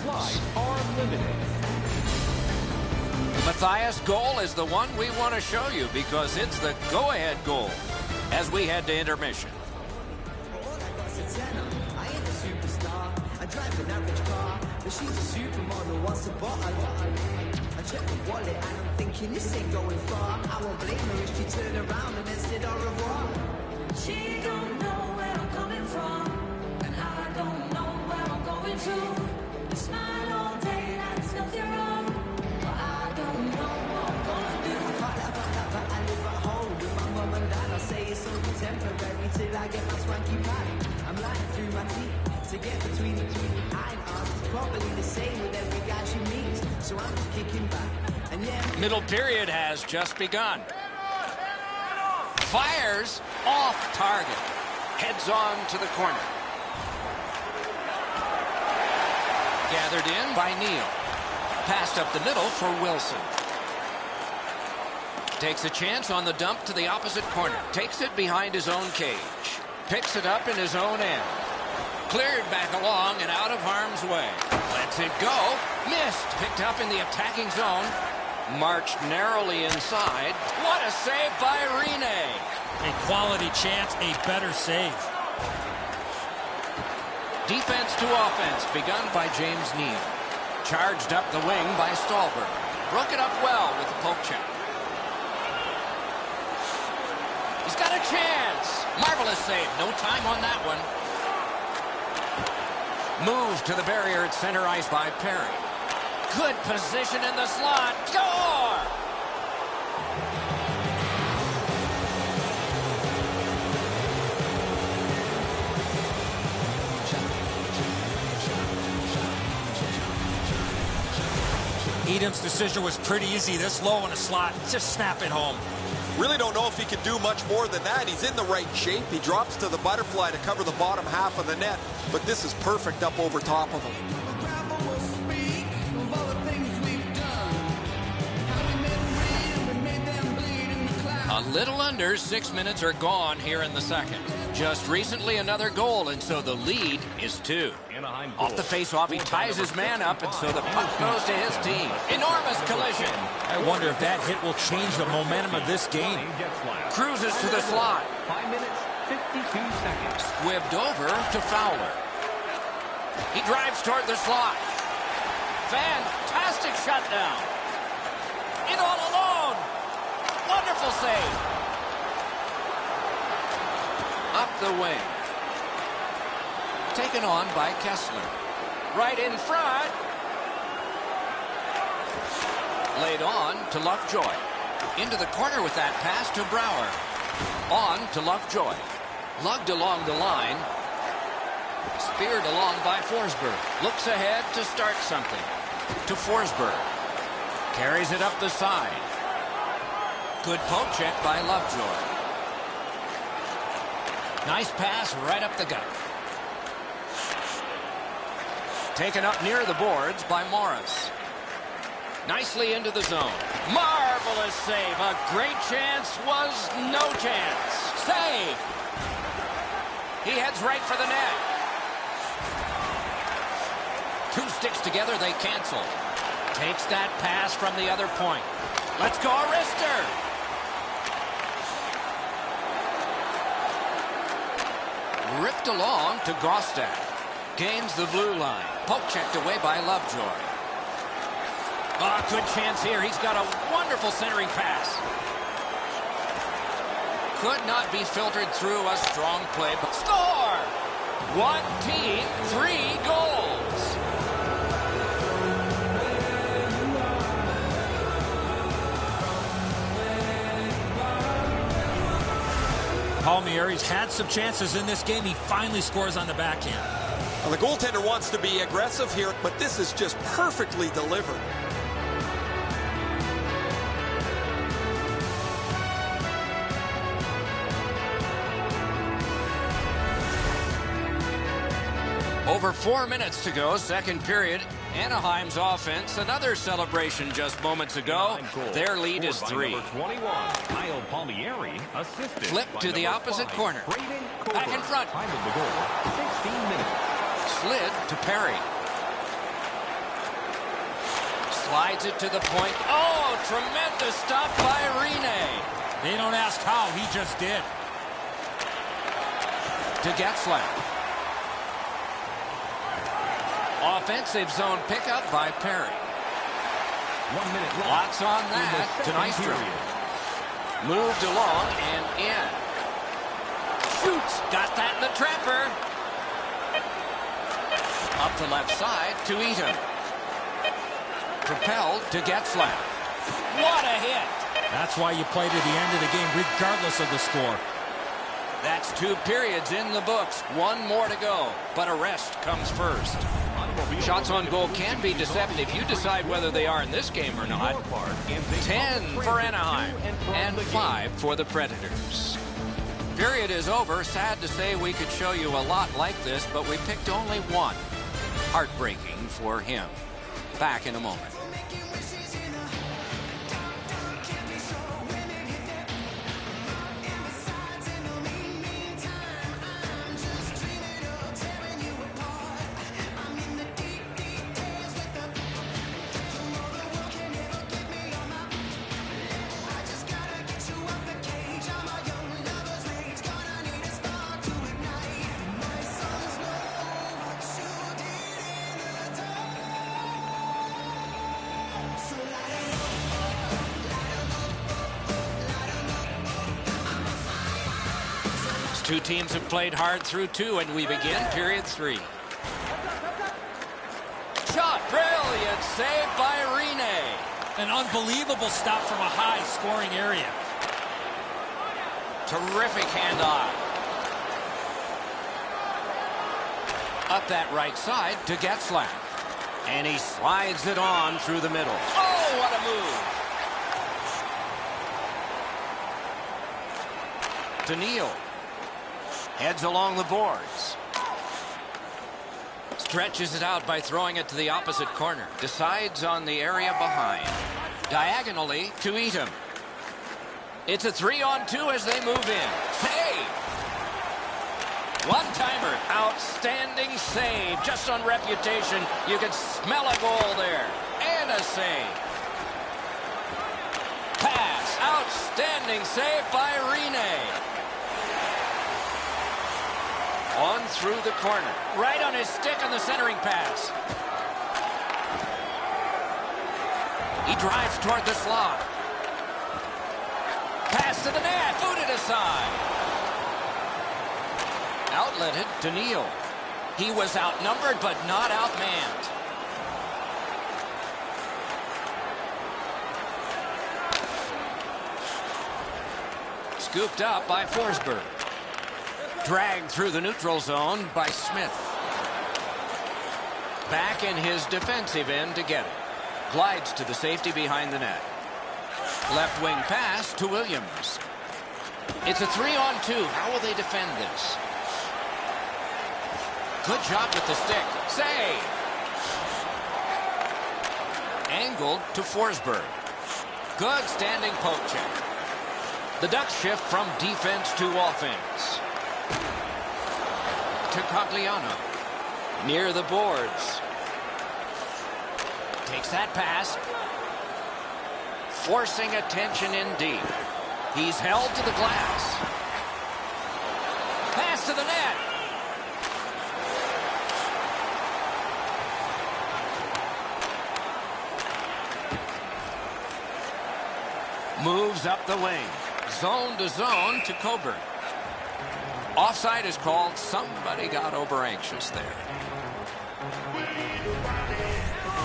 The Matthias goal is the one we want to show you because it's the go-ahead goal as we head to intermission. Drive an average car, but she's a supermodel. What's the bottle? I check the wallet and I'm thinking this ain't going far. I won't blame her if she turned around and then said au revoir. She don't know where I'm coming from, and I don't know where I'm going to. We smile all day like it's nothing wrong, but I don't know what I'm gonna do. I live at home with my mum and dad. I say it's only temporary till I get my swanky pad. I'm lying through my teeth to get between the iron. It's probably the same with every guy she meets, so I'm just kicking back. And yeah, Middle period has just begun. Fires off target. Heads on to the corner. Gathered in by Neal. Passed up the middle for Wilson. Takes a chance on the dump to the opposite corner. Takes it behind his own cage. Picks it up in his own end. Cleared back along and out of harm's way. Lets it go. Missed. Picked up in the attacking zone. Marched narrowly inside. What a save by Rene. A quality chance, a better save. Defense to offense begun by James Neal. Charged up the wing by Stallberg. Broke it up well with the poke check. He's got a chance. Marvelous save. No time on that one. Moved to the barrier at center ice by Perry. Good position in the slot. Score! Edam's decision was pretty easy. This low in a slot, just snap it home. Really don't know if he can do much more than that. He's in the right shape. He drops to the butterfly to cover the bottom half of the net, but this is perfect up over top of him. A little under 6 minutes are gone here in the second. Just recently another goal, and so the lead is 2. Off the face-off, he ties his man up, and so the puck goes to his team. Enormous collision. I wonder if that hit will change the momentum of this game. Cruises to the slot. 5 minutes, 52 seconds. Squibbed over to Fowler. He drives toward the slot. Fantastic shutdown. In all alone. Wonderful save. Up the wing. Taken on by Kessler. Right in front. Laid on to Lovejoy. Into the corner with that pass to Brouwer. On to Lovejoy. Lugged along the line. Speared along by Forsberg. Looks ahead to start something. To Forsberg. Carries it up the side. Good poke check by Lovejoy. Nice pass right up the gut. Taken up near the boards by Morris. Nicely into the zone. Marvelous save. A great chance was no chance. Save. He heads right for the net. 2 sticks together, they cancel. Takes that pass from the other point. Let's go, Arister. Ripped along to Gostad. Gains the blue line. Poke checked away by Lovejoy. Ah, good chance here. He's got a wonderful centering pass. Could not be filtered through a strong play, but score! One team, 3 goals. Palmieri's had some chances in this game. He finally scores on the backhand. Well, the goaltender wants to be aggressive here, but this is just perfectly delivered. Over 4 minutes to go, second period. Anaheim's offense, another celebration just moments ago. Their lead is 3. Flip to the opposite corner. Back in front. Time of the goal, 16 minutes. Slid to Perry. Slides it to the point. Oh, tremendous stop by Rene. They don't ask how, he just did. To Getzlaf. Offensive zone pickup by Perry. 1 minute left. Lots on that to Nystrom. Moved along and in. Shoots. Got that in the trapper. Up the left side to Eaton. Propelled to Getzlaf. What a hit. That's why you play to the end of the game regardless of the score. That's 2 periods in the books. 1 more to go, but a rest comes first. Shots on goal can be deceptive. You decide whether they are in this game or not. 10 for Anaheim and 5 for the Predators. Period is over. Sad to say we could show you a lot like this, but we picked only one. Heartbreaking for him. Back in a moment. Two teams have played hard through 2, and we begin period 3. Shot, brilliant save by Rene. An unbelievable stop from a high-scoring area. Terrific handoff. Up that right side to Getzlaf. And he slides it on through the middle. Oh, what a move. To Neal. Heads along the boards. Stretches it out by throwing it to the opposite corner. Decides on the area behind. Diagonally to Eaton. It's a 3-on-2 as they move in. Save! One-timer. Outstanding save. Just on reputation, you can smell a goal there. And a save. Pass. Outstanding save by Rene. On through the corner. Right on his stick on the centering pass. He drives toward the slot. Pass to the net. Booted aside. Outletted to Neal. He was outnumbered but not outmanned. Scooped up by Forsberg. Dragged through the neutral zone by Smith. Back in his defensive end to get it. Glides to the safety behind the net. Left wing pass to Williams. It's a 3-on-2. How will they defend this? Good job with the stick. Save! Angled to Forsberg. Good standing poke check. The Ducks shift from defense to offense. To Cogliano. Near the boards. Takes that pass. Forcing attention in deep. He's held to the glass. Pass to the net. Moves up the wing. Zone to zone to Coburn. Offside is called. Somebody got over anxious there.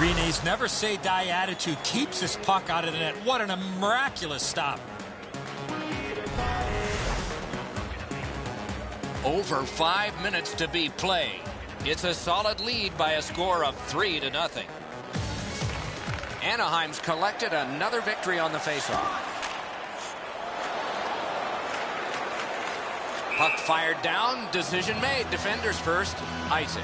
Rene's never say die attitude keeps this puck out of the net. What a miraculous stop. Over 5 minutes to be played. It's a solid lead by a score of 3-0. Anaheim's collected another victory on the faceoff. Puck fired down. Decision made. Defenders first. Isaac.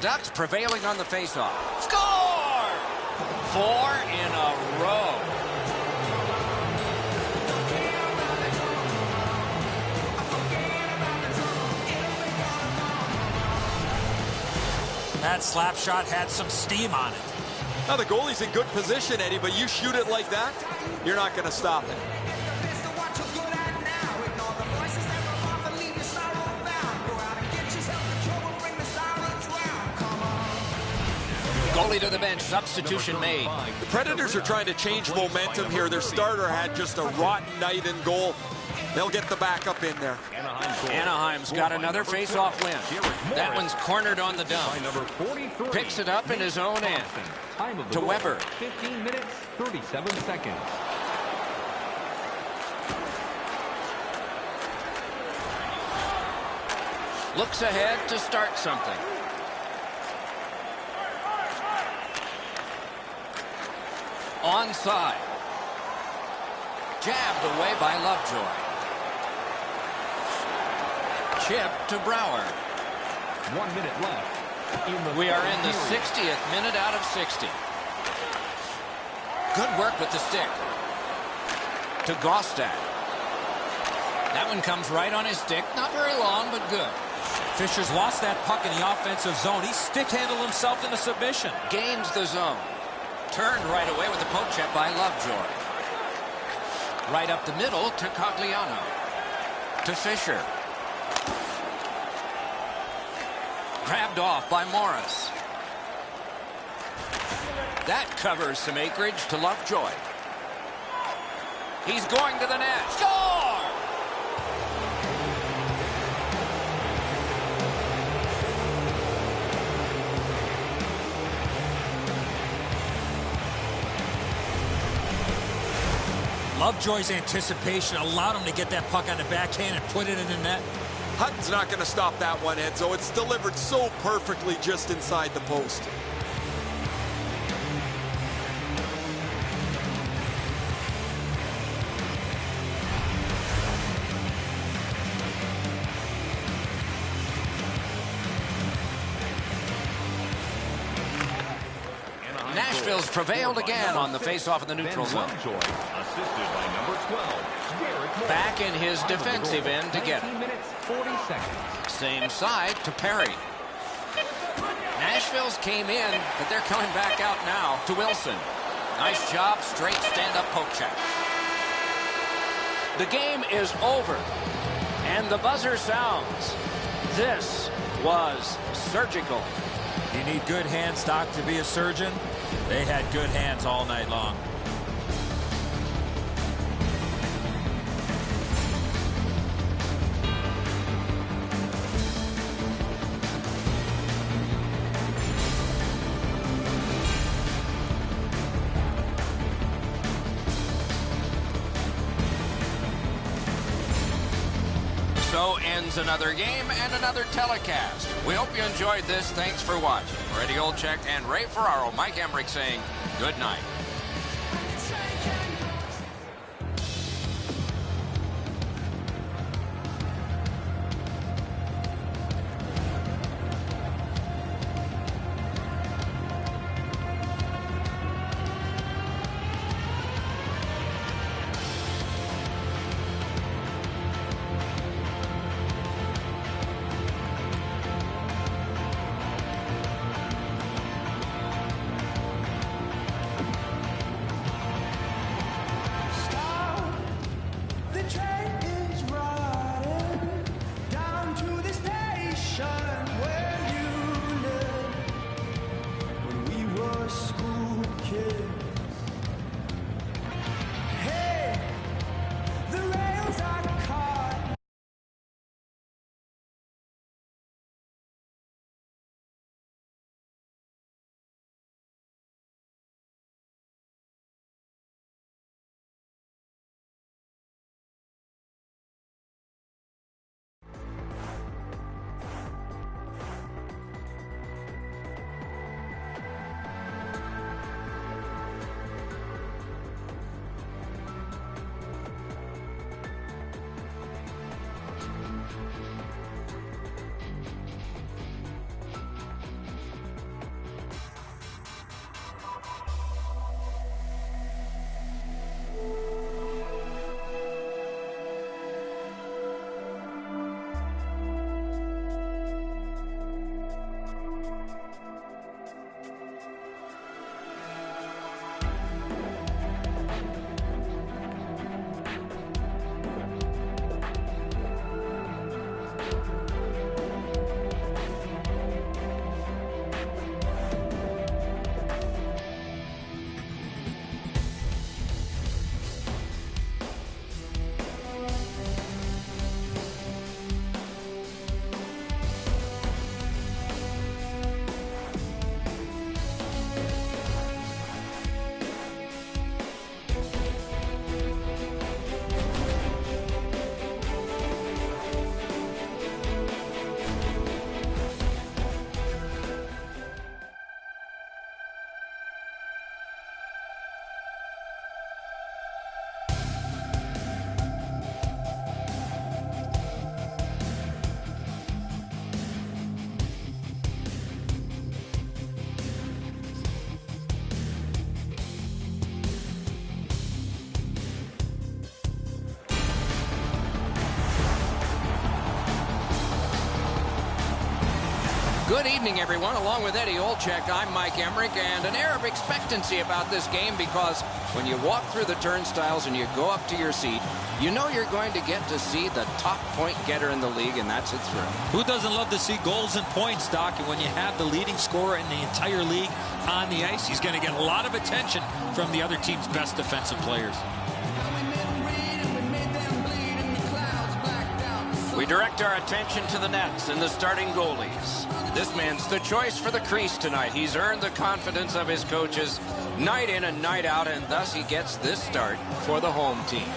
Ducks prevailing on the faceoff. Score! 4 in a row. That slap shot had some steam on it. Now the goalie's in good position, Eddie, but you shoot it like that, you're not going to stop it. Goalie to the bench. Substitution made. The Predators are trying to change momentum here. Their starter had just a rotten night in goal. They'll get the backup in there. Anaheim's got another face-off win. That one's cornered on the dump. Picks it up in his own end. To Weber. 15 minutes, 37 seconds. Looks ahead to start something. Onside. Jabbed away by Lovejoy. Chip to Brouwer. 1 minute left. We are in the 60th minute out of 60. Good work with the stick. To Gostad. That one comes right on his stick. Not very long, but good. Fisher's lost that puck in the offensive zone. He stick-handled himself in a submission. Gains the zone. Turned right away with the poke check by Lovejoy. Right up the middle to Cogliano. To Fisher. Grabbed off by Morris. That covers some acreage to Lovejoy. He's going to the net. Score! Lovejoy's anticipation allowed him to get that puck on the backhand and put it in the net. Hutton's not going to stop that one, Edzo. It's delivered so perfectly just inside the post. Nashville's prevailed again on the face-off in the neutral zone. Back in his defensive end to get it. 40 seconds. Same side to Perry. Nashville's came in, but they're coming back out now to Wilson. Nice job, straight stand-up poke check. The game is over, and the buzzer sounds. This was surgical. You need good hands, Doc, to be a surgeon. They had good hands all night long. So ends another game and another telecast. We hope you enjoyed this. Thanks for watching. For Eddie Olczyk and Ray Ferraro, Mike Emmerich saying good night. Good evening, everyone. Along with Eddie Olczyk, I'm Mike Emmerich, and an air of expectancy about this game because when you walk through the turnstiles and you go up to your seat, you know you're going to get to see the top point getter in the league, and that's a thrill. Who doesn't love to see goals and points, Doc? And when you have the leading scorer in the entire league on the ice, he's going to get a lot of attention from the other team's best defensive players. We direct our attention to the nets and the starting goalies. This man's the choice for the crease tonight. He's earned the confidence of his coaches night in and night out, and thus he gets this start for the home team.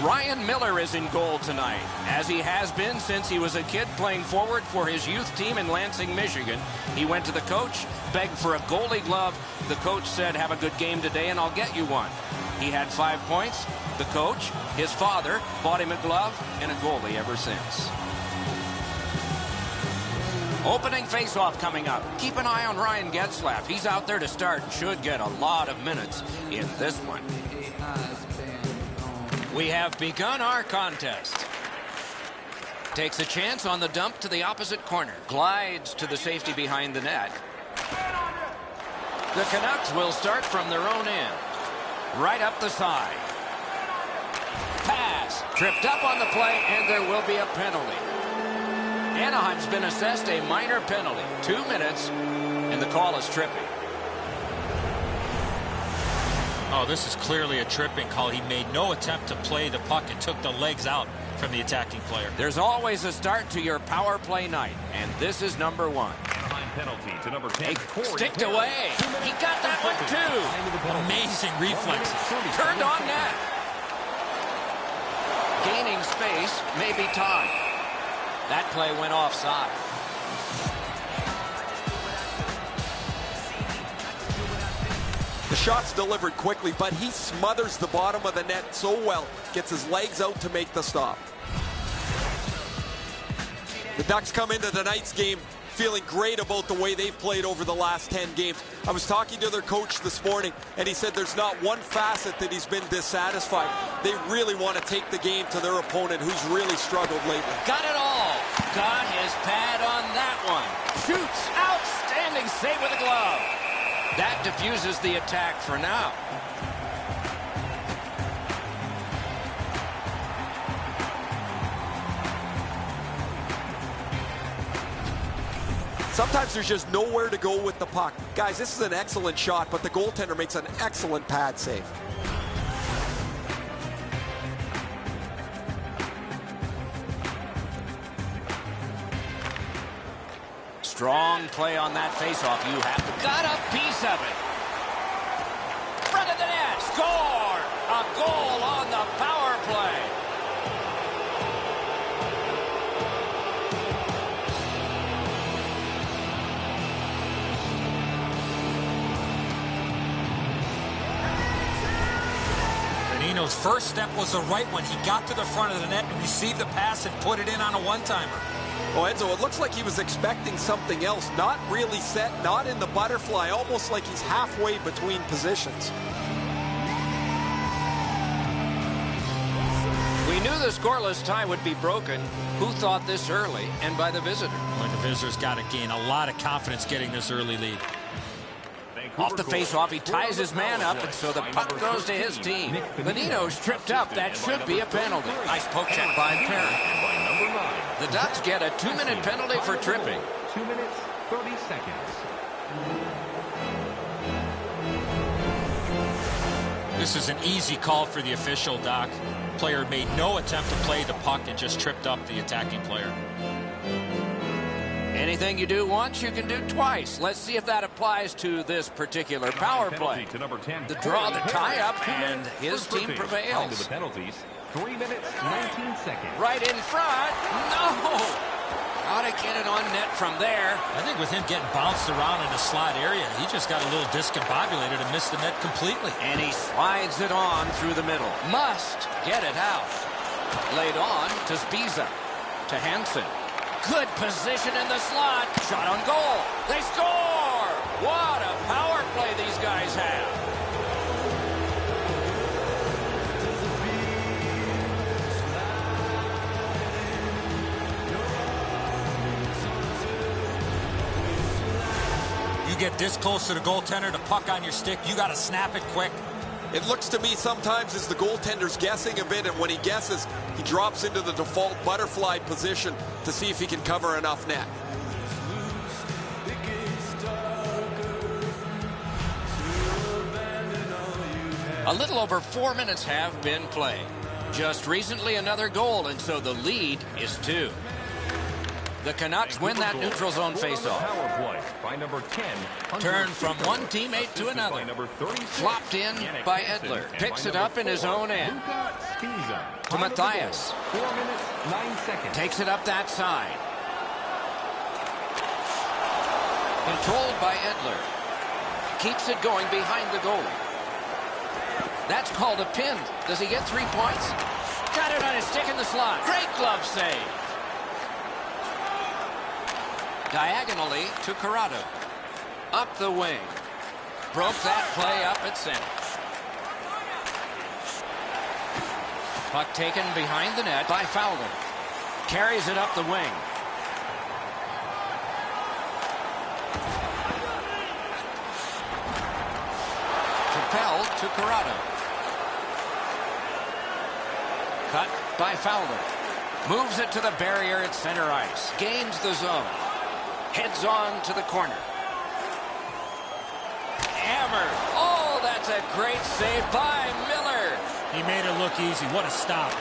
Ryan Miller is in goal tonight, as he has been since he was a kid playing forward for his youth team in Lansing, Michigan. He went to the coach, begged for a goalie glove. The coach said, "Have a good game today and I'll get you one." He had 5 points. The coach, his father, bought him a glove and a goalie ever since. Opening faceoff coming up. Keep an eye on Ryan Getzlaf. He's out there to start and should get a lot of minutes in this one. We have begun our contest. Takes a chance on the dump to the opposite corner. Glides to the safety behind the net. The Canucks will start from their own end. Right up the side. Pass. Tripped up on the play, and there will be a penalty. Anaheim's been assessed a minor penalty. 2 minutes, and the call is tripping. Oh, this is clearly a tripping call. He made no attempt to play the puck and took the legs out from the attacking player. There's always a start to your power play night, and this is number 1. Penalty to number 10. Sticked away. He got that one too. Amazing reflexes. Turned on net. Gaining space, maybe time. That play went offside. The shot's delivered quickly, but he smothers the bottom of the net so well, gets his legs out to make the stop. The Ducks come into tonight's game feeling great about the way they've played over the last 10 games. I was talking to their coach this morning, and he said there's not one facet that he's been dissatisfied. They really want to take the game to their opponent, who's really struggled lately. Got it all. Got his pad on that one. Shoots. Outstanding save with a glove. That diffuses the attack for now. Sometimes there's just nowhere to go with the puck. Guys, this is an excellent shot, but the goaltender makes an excellent pad save. Strong play on that faceoff. You have to got a piece of it. Front of the net. Score! A goal on the power play. Benino's first step was the right one. He got to the front of the net and received the pass and put it in on a one-timer. Oh, Enzo, it looks like he was expecting something else. Not really set, not in the butterfly, almost like he's halfway between positions. We knew the scoreless tie would be broken. Who thought this early and by the visitor? When the visitor's got to gain a lot of confidence getting this early lead. Off the face-off, he ties his man up, and so the puck goes to his team. Benino's tripped up. That should be a penalty. Nice poke check by Perry. The Ducks get a 2-minute penalty for tripping. 2 minutes, 30 seconds. This is an easy call for the official, Doc. Player made no attempt to play the puck and just tripped up the attacking player. Anything you do once, you can do twice. Let's see if that applies to this particular power play. To number 10. The draw, the tie-up, and his team Time to prevails. the penalties. 3 minutes, 19 seconds. Right in front. No! Gotta get it on net from there. I think with him getting bounced around in the slot area, he just got a little discombobulated and missed the net completely. And he slides it on through the middle. Must get it out. Laid on to Spiza. To Hansen. Good position in the slot. Shot on goal. They score! What a power play these guys have. You get this close to the goaltender, the puck on your stick, you got to snap it quick. It looks to me sometimes as the goaltender's guessing a bit, and when he guesses, he drops into the default butterfly position to see if he can cover enough net. A little over 4 minutes have been played. Just recently another goal, and so the lead is 2. The Canucks win that neutral zone faceoff. Turn from one teammate to another. Flopped in by Edler. Picks it up in his own end. To Matthias. 4 minutes, 9 seconds. Takes it up that side. Controlled by Edler. Keeps it going behind the goal. That's called a pin. Does he get 3 points? Got it on his stick in the slot. Great glove save. Diagonally to Corrado. Up the wing. Broke that play up at center. Puck taken behind the net by Fowler. Carries it up the wing. Propelled to Corrado. Cut by Fowler. Moves it to the barrier at center ice. Gains the zone. Heads on to the corner. Hammered. Oh, that's a great save by Miller. He made it look easy. What a stop.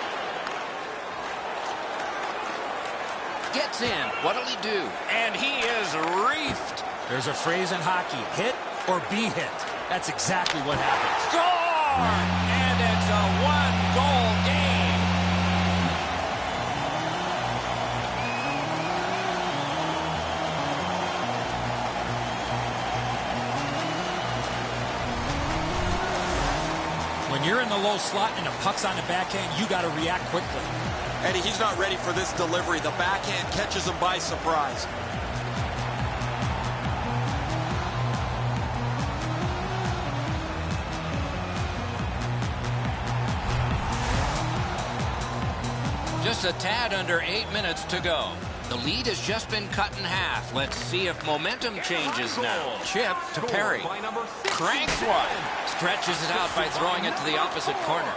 Gets in. What'll he do? And he is reefed. There's a phrase in hockey, hit or be hit. That's exactly what happened. Score! And it's a one-goal game. When you're in the low slot and the puck's on the backhand, you got to react quickly. And he's not ready for this delivery. The backhand catches him by surprise. Just a tad under 8 minutes to go. The lead has just been cut in half. Let's see if momentum changes now. Chip to Perry. Cranks one. Stretches it out by throwing it to the opposite corner.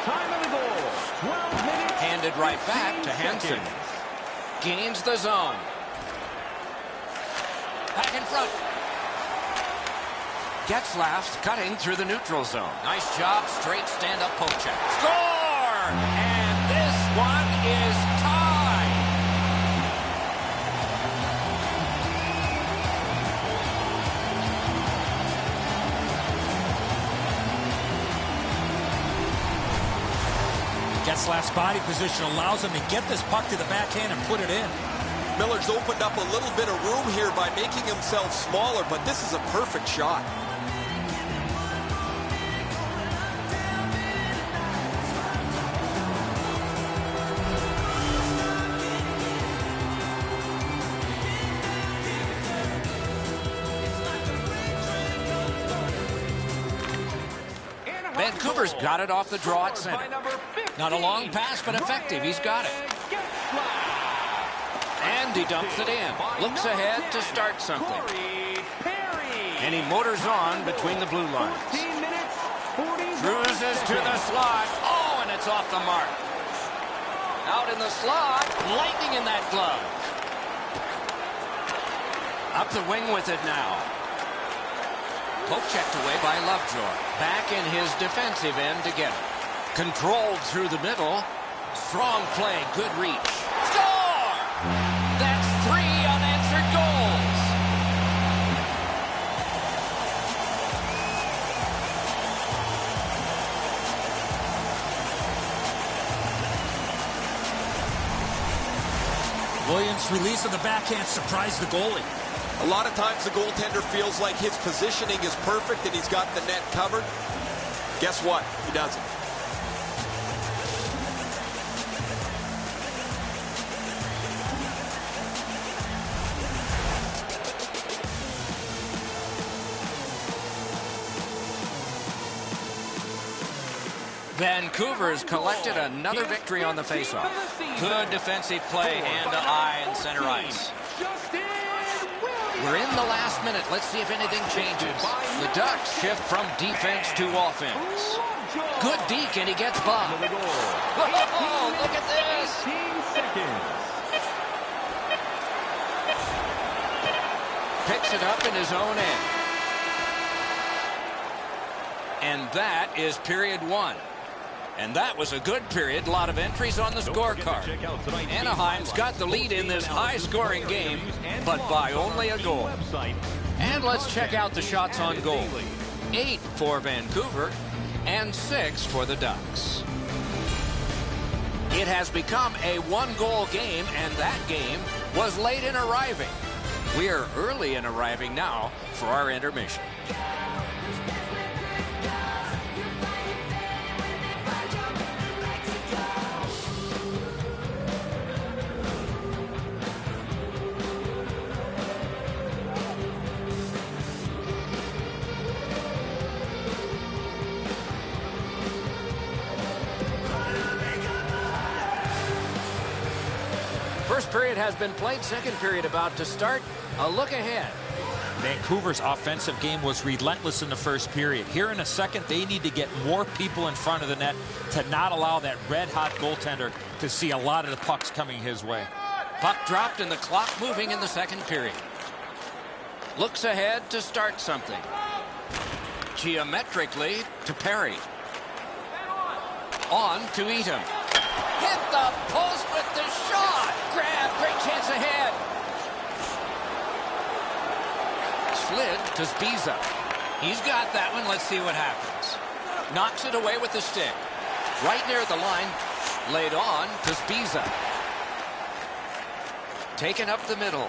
Time of the goal, 12 minutes. Handed right back to Hansen. Gains the zone. Back in front. Getzlaf's cutting through the neutral zone. Nice job, straight stand-up poke check. Score! And this one is tied. Getzlaf's body position allows him to get this puck to the backhand and put it in. Miller's opened up a little bit of room here by making himself smaller, but this is a perfect shot. Vancouver's got it off the draw at center. Not a long pass, but effective. He's got it. And he dumps it in. Looks ahead to start something. And he motors on between the blue lines. Cruises to the slot. Oh, and it's off the mark. Out in the slot. Lightning in that glove. Up the wing with it now. Poke checked away by Lovejoy. Back in his defensive end to get it. Controlled through the middle. Strong play, good reach. Score! That's 3 unanswered goals. Williams' release of the backhand surprised the goalie. A lot of times the goaltender feels like his positioning is perfect and he's got the net covered. Guess what? He doesn't. Vancouver's collected another victory on the faceoff. Good defensive play, hand to eye and center ice. Just in We're in the last minute. Let's see if anything changes. The Ducks shift from defense to offense. Good deke, and he gets by. Oh, look at this. 18 seconds. Picks it up in his own end. And that is period one. And that was a good period. A lot of entries on the scorecard. Anaheim's got the lead in this high-scoring game, but by only a goal. And let's check out the shots on goal. 8 for Vancouver and 6 for the Ducks. It has become a one-goal game, and that game was late in arriving. We're early in arriving now for our intermission. First period has been played. Second period about to start. A look ahead. Vancouver's offensive game was relentless in the first period. Here in the second, they need to get more people in front of the net to not allow that red-hot goaltender to see a lot of the pucks coming his way. Puck dropped and the clock moving in the second period. Looks ahead to start something. Geometrically to Perry. On to Eaton. Hit the post with the shot. Grab, great chance ahead. Slid to Spiza. He's got that one. Let's see what happens. Knocks it away with the stick. Right near the line. Laid on to Spiza. Taken up the middle.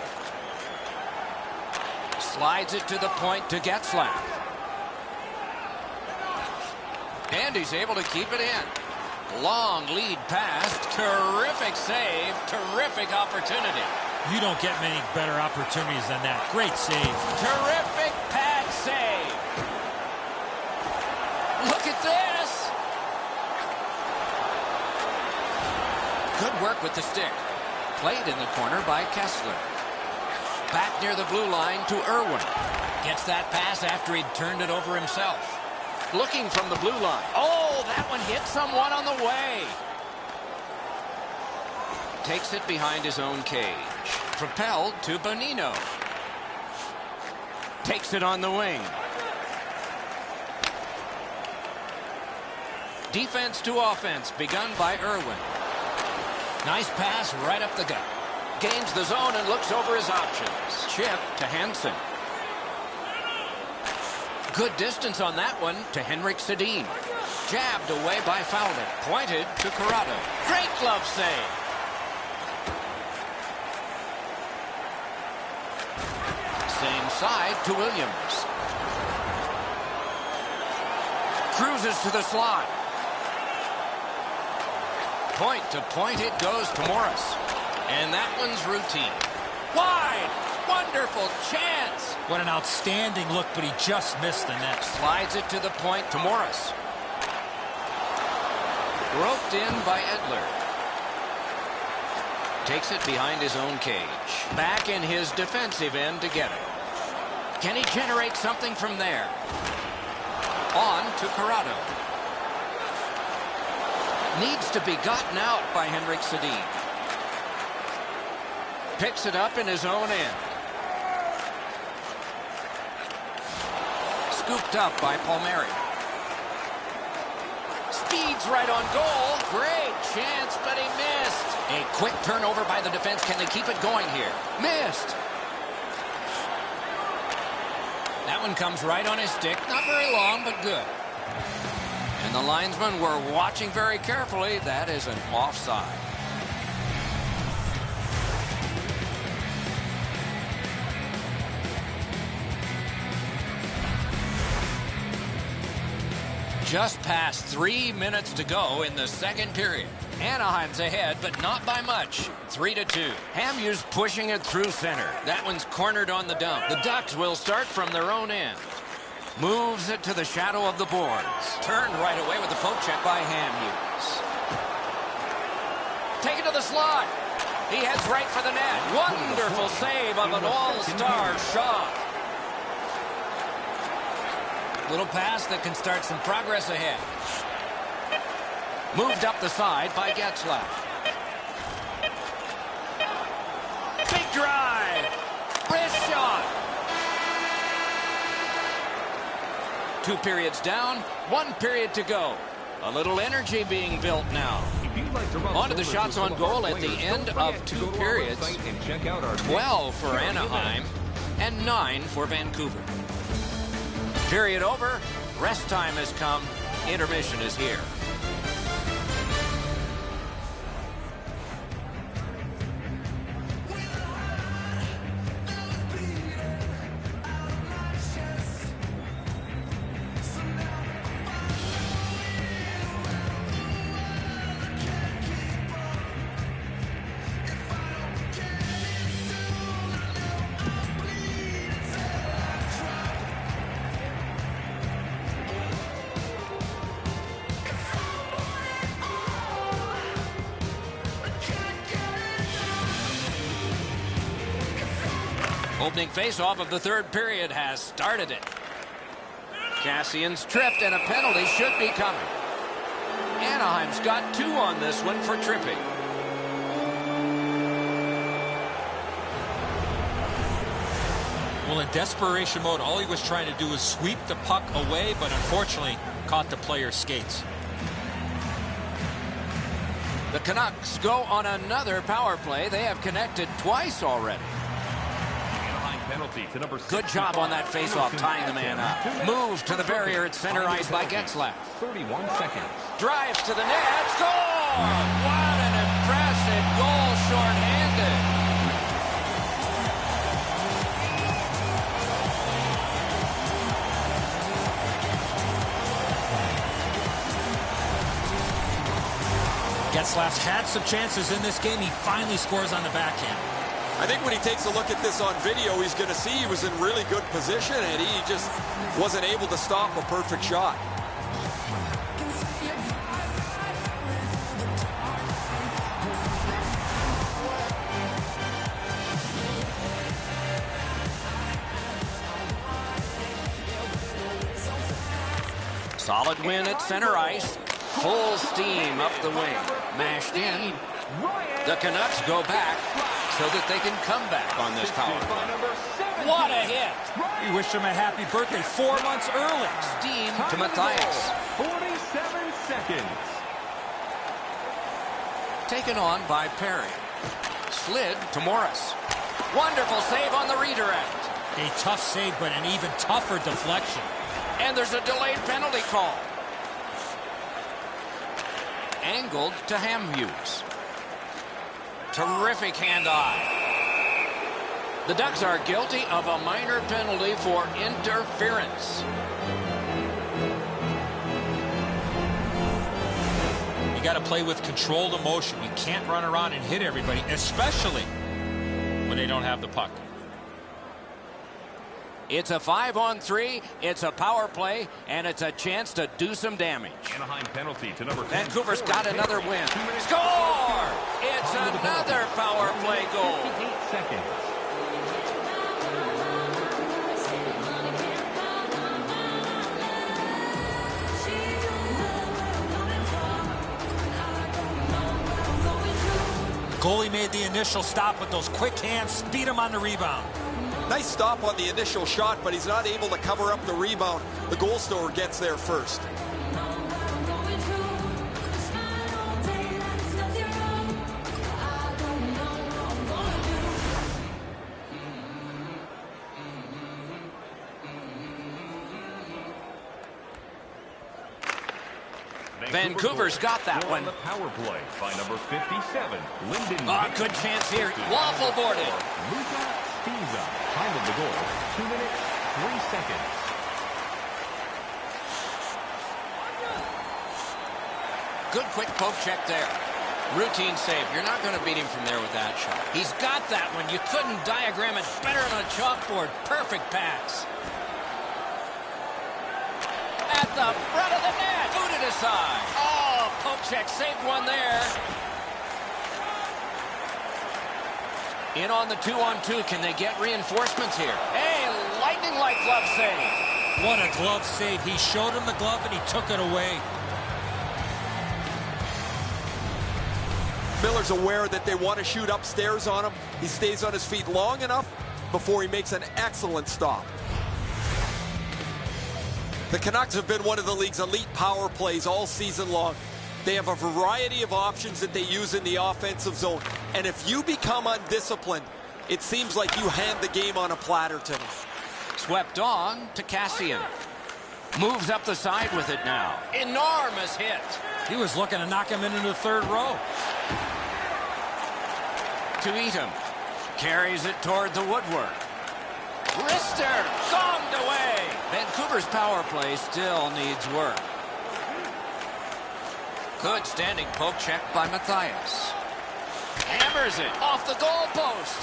Slides it to the point to Getzlaf. And he's able to keep it in. Long lead pass. Terrific save. Terrific opportunity. You don't get many better opportunities than that. Great save. Terrific pad save. Look at this. Good work with the stick. Played in the corner by Kessler. Back near the blue line to Irwin. Gets that pass after he'd turned it over himself. Looking from the blue line. Oh, that one hit someone on the way. Takes it behind his own cage. Propelled to Bonino. Takes it on the wing. Defense to offense begun by Irwin. Nice pass right up the gut. Gains the zone and looks over his options. Chip to Hansen. Good distance on that one to Henrik Sedin. Jabbed away by Fowler. Pointed to Corrado. Great glove save. Same side to Williams. Cruises to the slot. Point to point it goes to Morris. And that one's routine. Wide. Wonderful chance. What an outstanding look, but he just missed the net. Slides it to the point to Morris. Roped in by Edler. Takes it behind his own cage. Back in his defensive end to get it. Can he generate something from there? On to Corrado. Needs to be gotten out by Henrik Sedin. Picks it up in his own end. Scooped up by Palmieri. Speeds right on goal. Great chance, but he missed. A quick turnover by the defense. Can they keep it going here? Missed. That one comes right on his stick. Not very long, but good. And the linesmen were watching very carefully. That is an offside. Just past 3 minutes to go in the second period. Anaheim's ahead, but not by much. 3-2. Hamhuis pushing it through center. That one's cornered on the dump. The Ducks will start from their own end. Moves it to the shadow of the boards. Turned right away with the poke check by Hamhuis. Take it to the slot. He heads right for the net. Wonderful save of an all-star shot. Little pass that can start some progress ahead. Moved up the side by Getzlaf. Big drive. Wrist shot. 2 periods down, 1 period to go. A little energy being built now. On to the shots on goal at the end of 2 periods. 12 for Anaheim and 9 for Vancouver. Period over. Rest time has come. Intermission is here. Opening face-off of the 3rd period has started it. Cassian's tripped and a penalty should be coming. Anaheim's got 2 on this one for tripping. Well, in desperation mode, all he was trying to do was sweep the puck away, but unfortunately caught the player's skates. The Canucks go on another power play. They have connected twice already. Good job on that faceoff, tying the man up. Move to the barrier at center ice by Getzlaf. 31 seconds. Drives to the net. Score! What an impressive goal, shorthanded. Getzlaf's had some chances in this game. He finally scores on the backhand. I think when he takes a look at this on video, he's going to see he was in really good position, and he just wasn't able to stop a perfect shot. Solid win at center ice. Full steam up the wing. Mashed in. The Canucks go back so that they can come back on this power play. What a hit! We wish him a happy birthday 4 months early. Steam to Matthias. 47 seconds. Taken on by Perry. Slid to Morris. Wonderful save on the redirect. A tough save, but an even tougher deflection. And there's a delayed penalty call. Angled to Hamhuis. Terrific hand-eye. The Ducks are guilty of a minor penalty for interference. You got to play with controlled emotion. You can't run around and hit everybody, especially when they don't have the puck. It's a 5-on-3, it's a power play, and it's a chance to do some damage. Anaheim penalty to number 10. Vancouver's got another win. Score! It's another power play goal. 58 seconds. Goalie made the initial stop with those quick hands, speed him on the rebound. Nice stop on the initial shot, but he's not able to cover up the rebound. The goal scorer gets there first. Vancouver's got that one. The power play by number 57, Lyndon. Good chance here. Waffle boarded. Luka Stinza. Time of the goal, 2 minutes, 3 seconds. Good quick poke check there. Routine save. You're not going to beat him from there with that shot. He's got that one. You couldn't diagram it better on a chalkboard. Perfect pass. At the front of the net. Booted aside. Oh, poke check. Saved one there. In on the 2-on-2. Can they get reinforcements here? Hey, lightning-like glove save. What a glove save. He showed him the glove and he took it away. Miller's aware that they want to shoot upstairs on him. He stays on his feet long enough before he makes an excellent stop. The Canucks have been one of the league's elite power plays all season long. They have a variety of options that they use in the offensive zone. And if you become undisciplined, it seems like you hand the game on a platter to them. Swept on to Cassian. Moves up the side with it now. Enormous hit. He was looking to knock him into the third row. To Eaton. Carries it toward the woodwork. Wrister gonged away. Vancouver's power play still needs work. Good standing poke check by Matthias. Hammers it off the goalpost.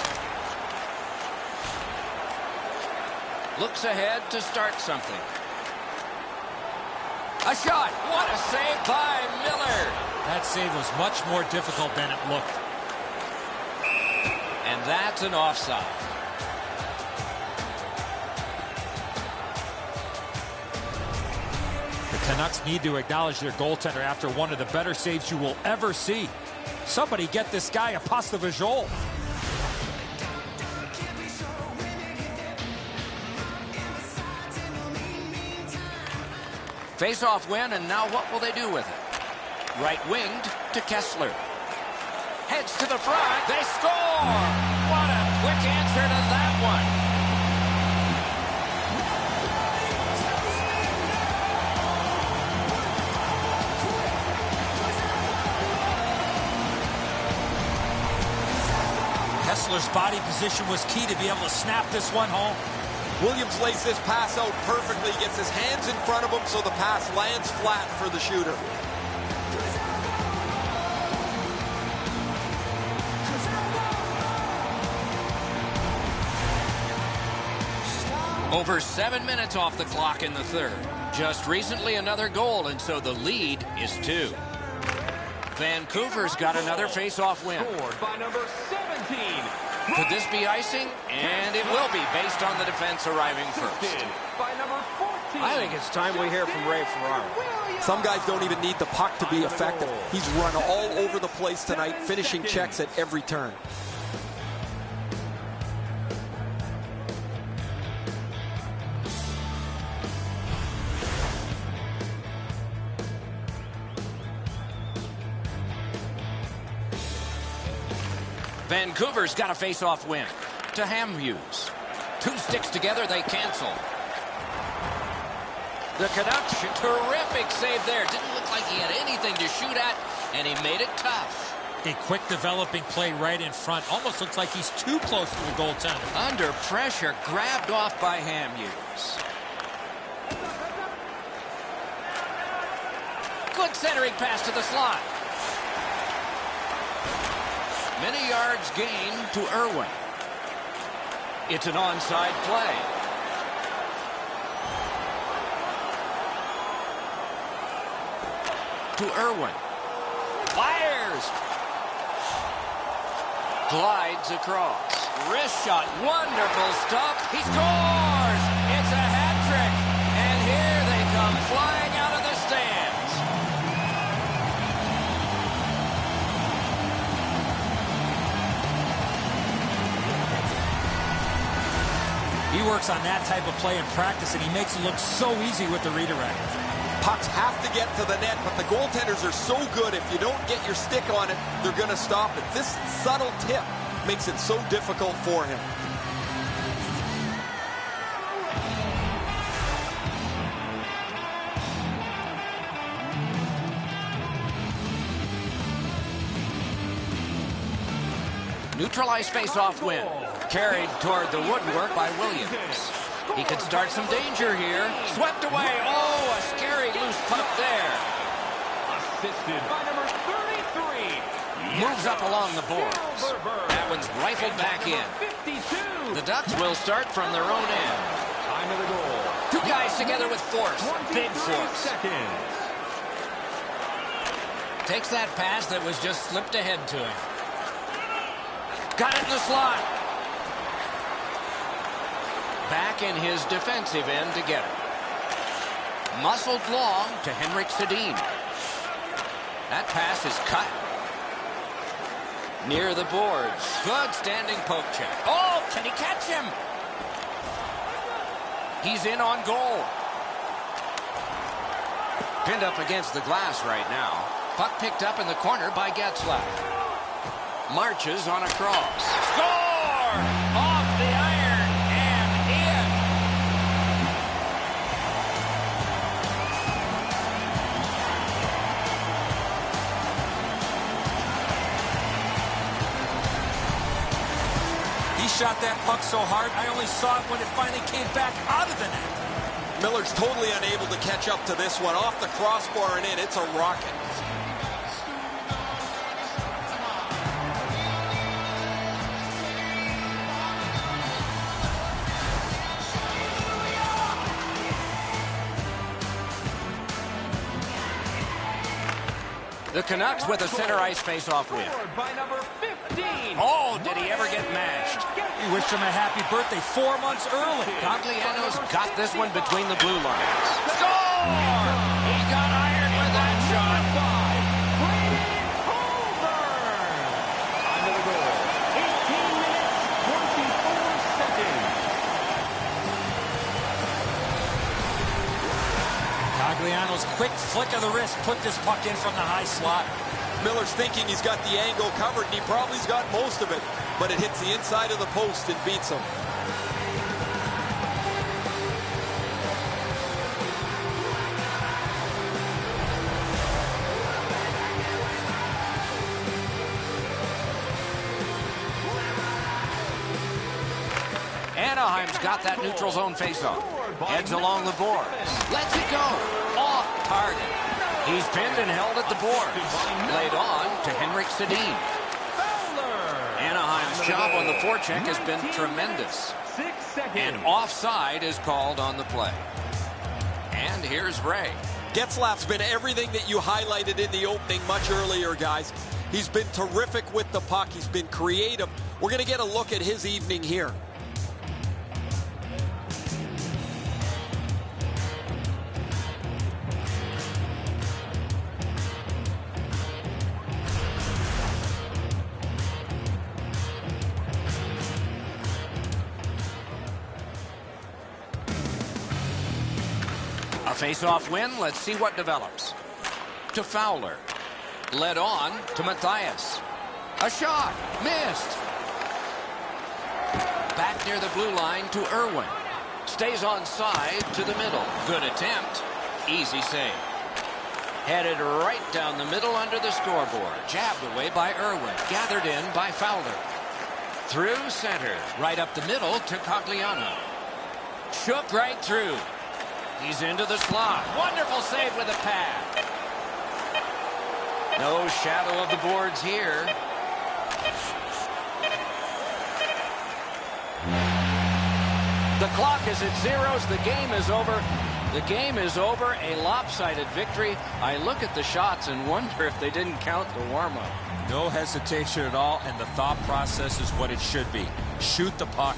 Looks ahead to start something. A shot. What a save by Miller. That save was much more difficult than it looked. And that's an offside. The Canucks need to acknowledge their goaltender after one of the better saves you will ever see. Somebody get this guy a pasta visual. Face-off win, and now what will they do with it? Right-winged to Kessler. Heads to the front. They score! What a quick answer to that one. Kessler's body position was key to be able to snap this one home. Williams lays this pass out perfectly, gets his hands in front of him so the pass lands flat for the shooter. Over 7 minutes off the clock in the third. Just recently another goal, and so the lead is 2. Vancouver's got another face-off win. Scored by number 17. Could this be icing? And it will be, based on the defense arriving first. By number 14. I think it's time we hear from Ray Ferraro. Some guys don't even need the puck to be effective. He's run all over the place tonight, finishing checks at every turn. Vancouver's got a face-off win. To Hamhuis. 2 sticks together, they cancel. The Canucks, terrific save there. Didn't look like he had anything to shoot at, and he made it tough. A quick developing play right in front. Almost looks like he's too close to the goaltender. Under pressure, grabbed off by Hamhuis. Good centering pass to the slot. Many yards gained to Irwin. It's an onside play. To Irwin. Fires. Glides across. Wrist shot. Wonderful stuff. He scores. It's a hat trick. And here they come flying out of the stands. He works on that type of play in practice, and he makes it look so easy with the redirect. Pucks have to get to the net, but the goaltenders are so good. If you don't get your stick on it, they're going to stop it. This subtle tip makes it so difficult for him. Neutralized face-off win. Carried toward the woodwork by Williams. He could start some danger here. Swept away. Oh, a scary loose puck there. Assisted by number 33. Moves up along the boards. That one's rifled back in. 52. The Ducks will start from their own end. Time of the goal. 2 guys together with force. Big 23 force. seconds. Takes that pass that was just slipped ahead to him. Got it in the slot. Back in his defensive end to get it. Muscled long to Henrik Sedin. That pass is cut. Near the boards. Good standing poke check. Oh, can he catch him? He's in on goal. Pinned up against the glass right now. Puck picked up in the corner by Getzlaf. Marches on a cross. Score! Off the iron and in. He shot that puck so hard, I only saw it when it finally came back out of the net. Miller's totally unable to catch up to this one. Off the crossbar and in, it's a rocket. The Canucks with a center ice face-off win. By number 15. Oh, did he ever get mashed? We wished him a happy birthday 4 months early. Cogliano's got this one between the blue lines. Score! He got iron with that shot. Under the goal. 18 minutes, 24 seconds. Cogliano's quick flick of the wrist put this puck in from the high slot. Miller's thinking he's got the angle covered, and he probably's got most of it, but it hits the inside of the post and beats him. Anaheim's got that neutral zone faceoff. Heads along the boards. Lets it go. Off target. He's pinned and held at the boards. Laid on to Henrik Sedin. Anaheim's job on the forecheck has been tremendous. 6 seconds. And offside is called on the play. And here's Ray. Getzlaf's been everything that you highlighted in the opening much earlier, guys. He's been terrific with the puck. He's been creative. We're going to get a look at his evening here. A face-off win. Let's see what develops. To Fowler. Led on to Matthias. A shot. Missed. Back near the blue line to Irwin. Stays on side to the middle. Good attempt. Easy save. Headed right down the middle under the scoreboard. Jabbed away by Irwin. Gathered in by Fowler. Through center. Right up the middle to Cogliano. Shook right through. He's into the slot. Wonderful save with a pad. No shadow of the boards here. The clock is at zeros. The game is over. The game is over. A lopsided victory. I look at the shots and wonder if they didn't count the warm-up. No hesitation at all, and the thought process is what it should be. Shoot the puck.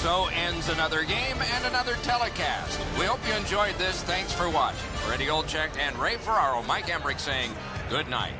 So ends another game and another telecast. We hope you enjoyed this. Thanks for watching. For Eddie Olczyk and Ray Ferraro, Mike Emmerich saying good night.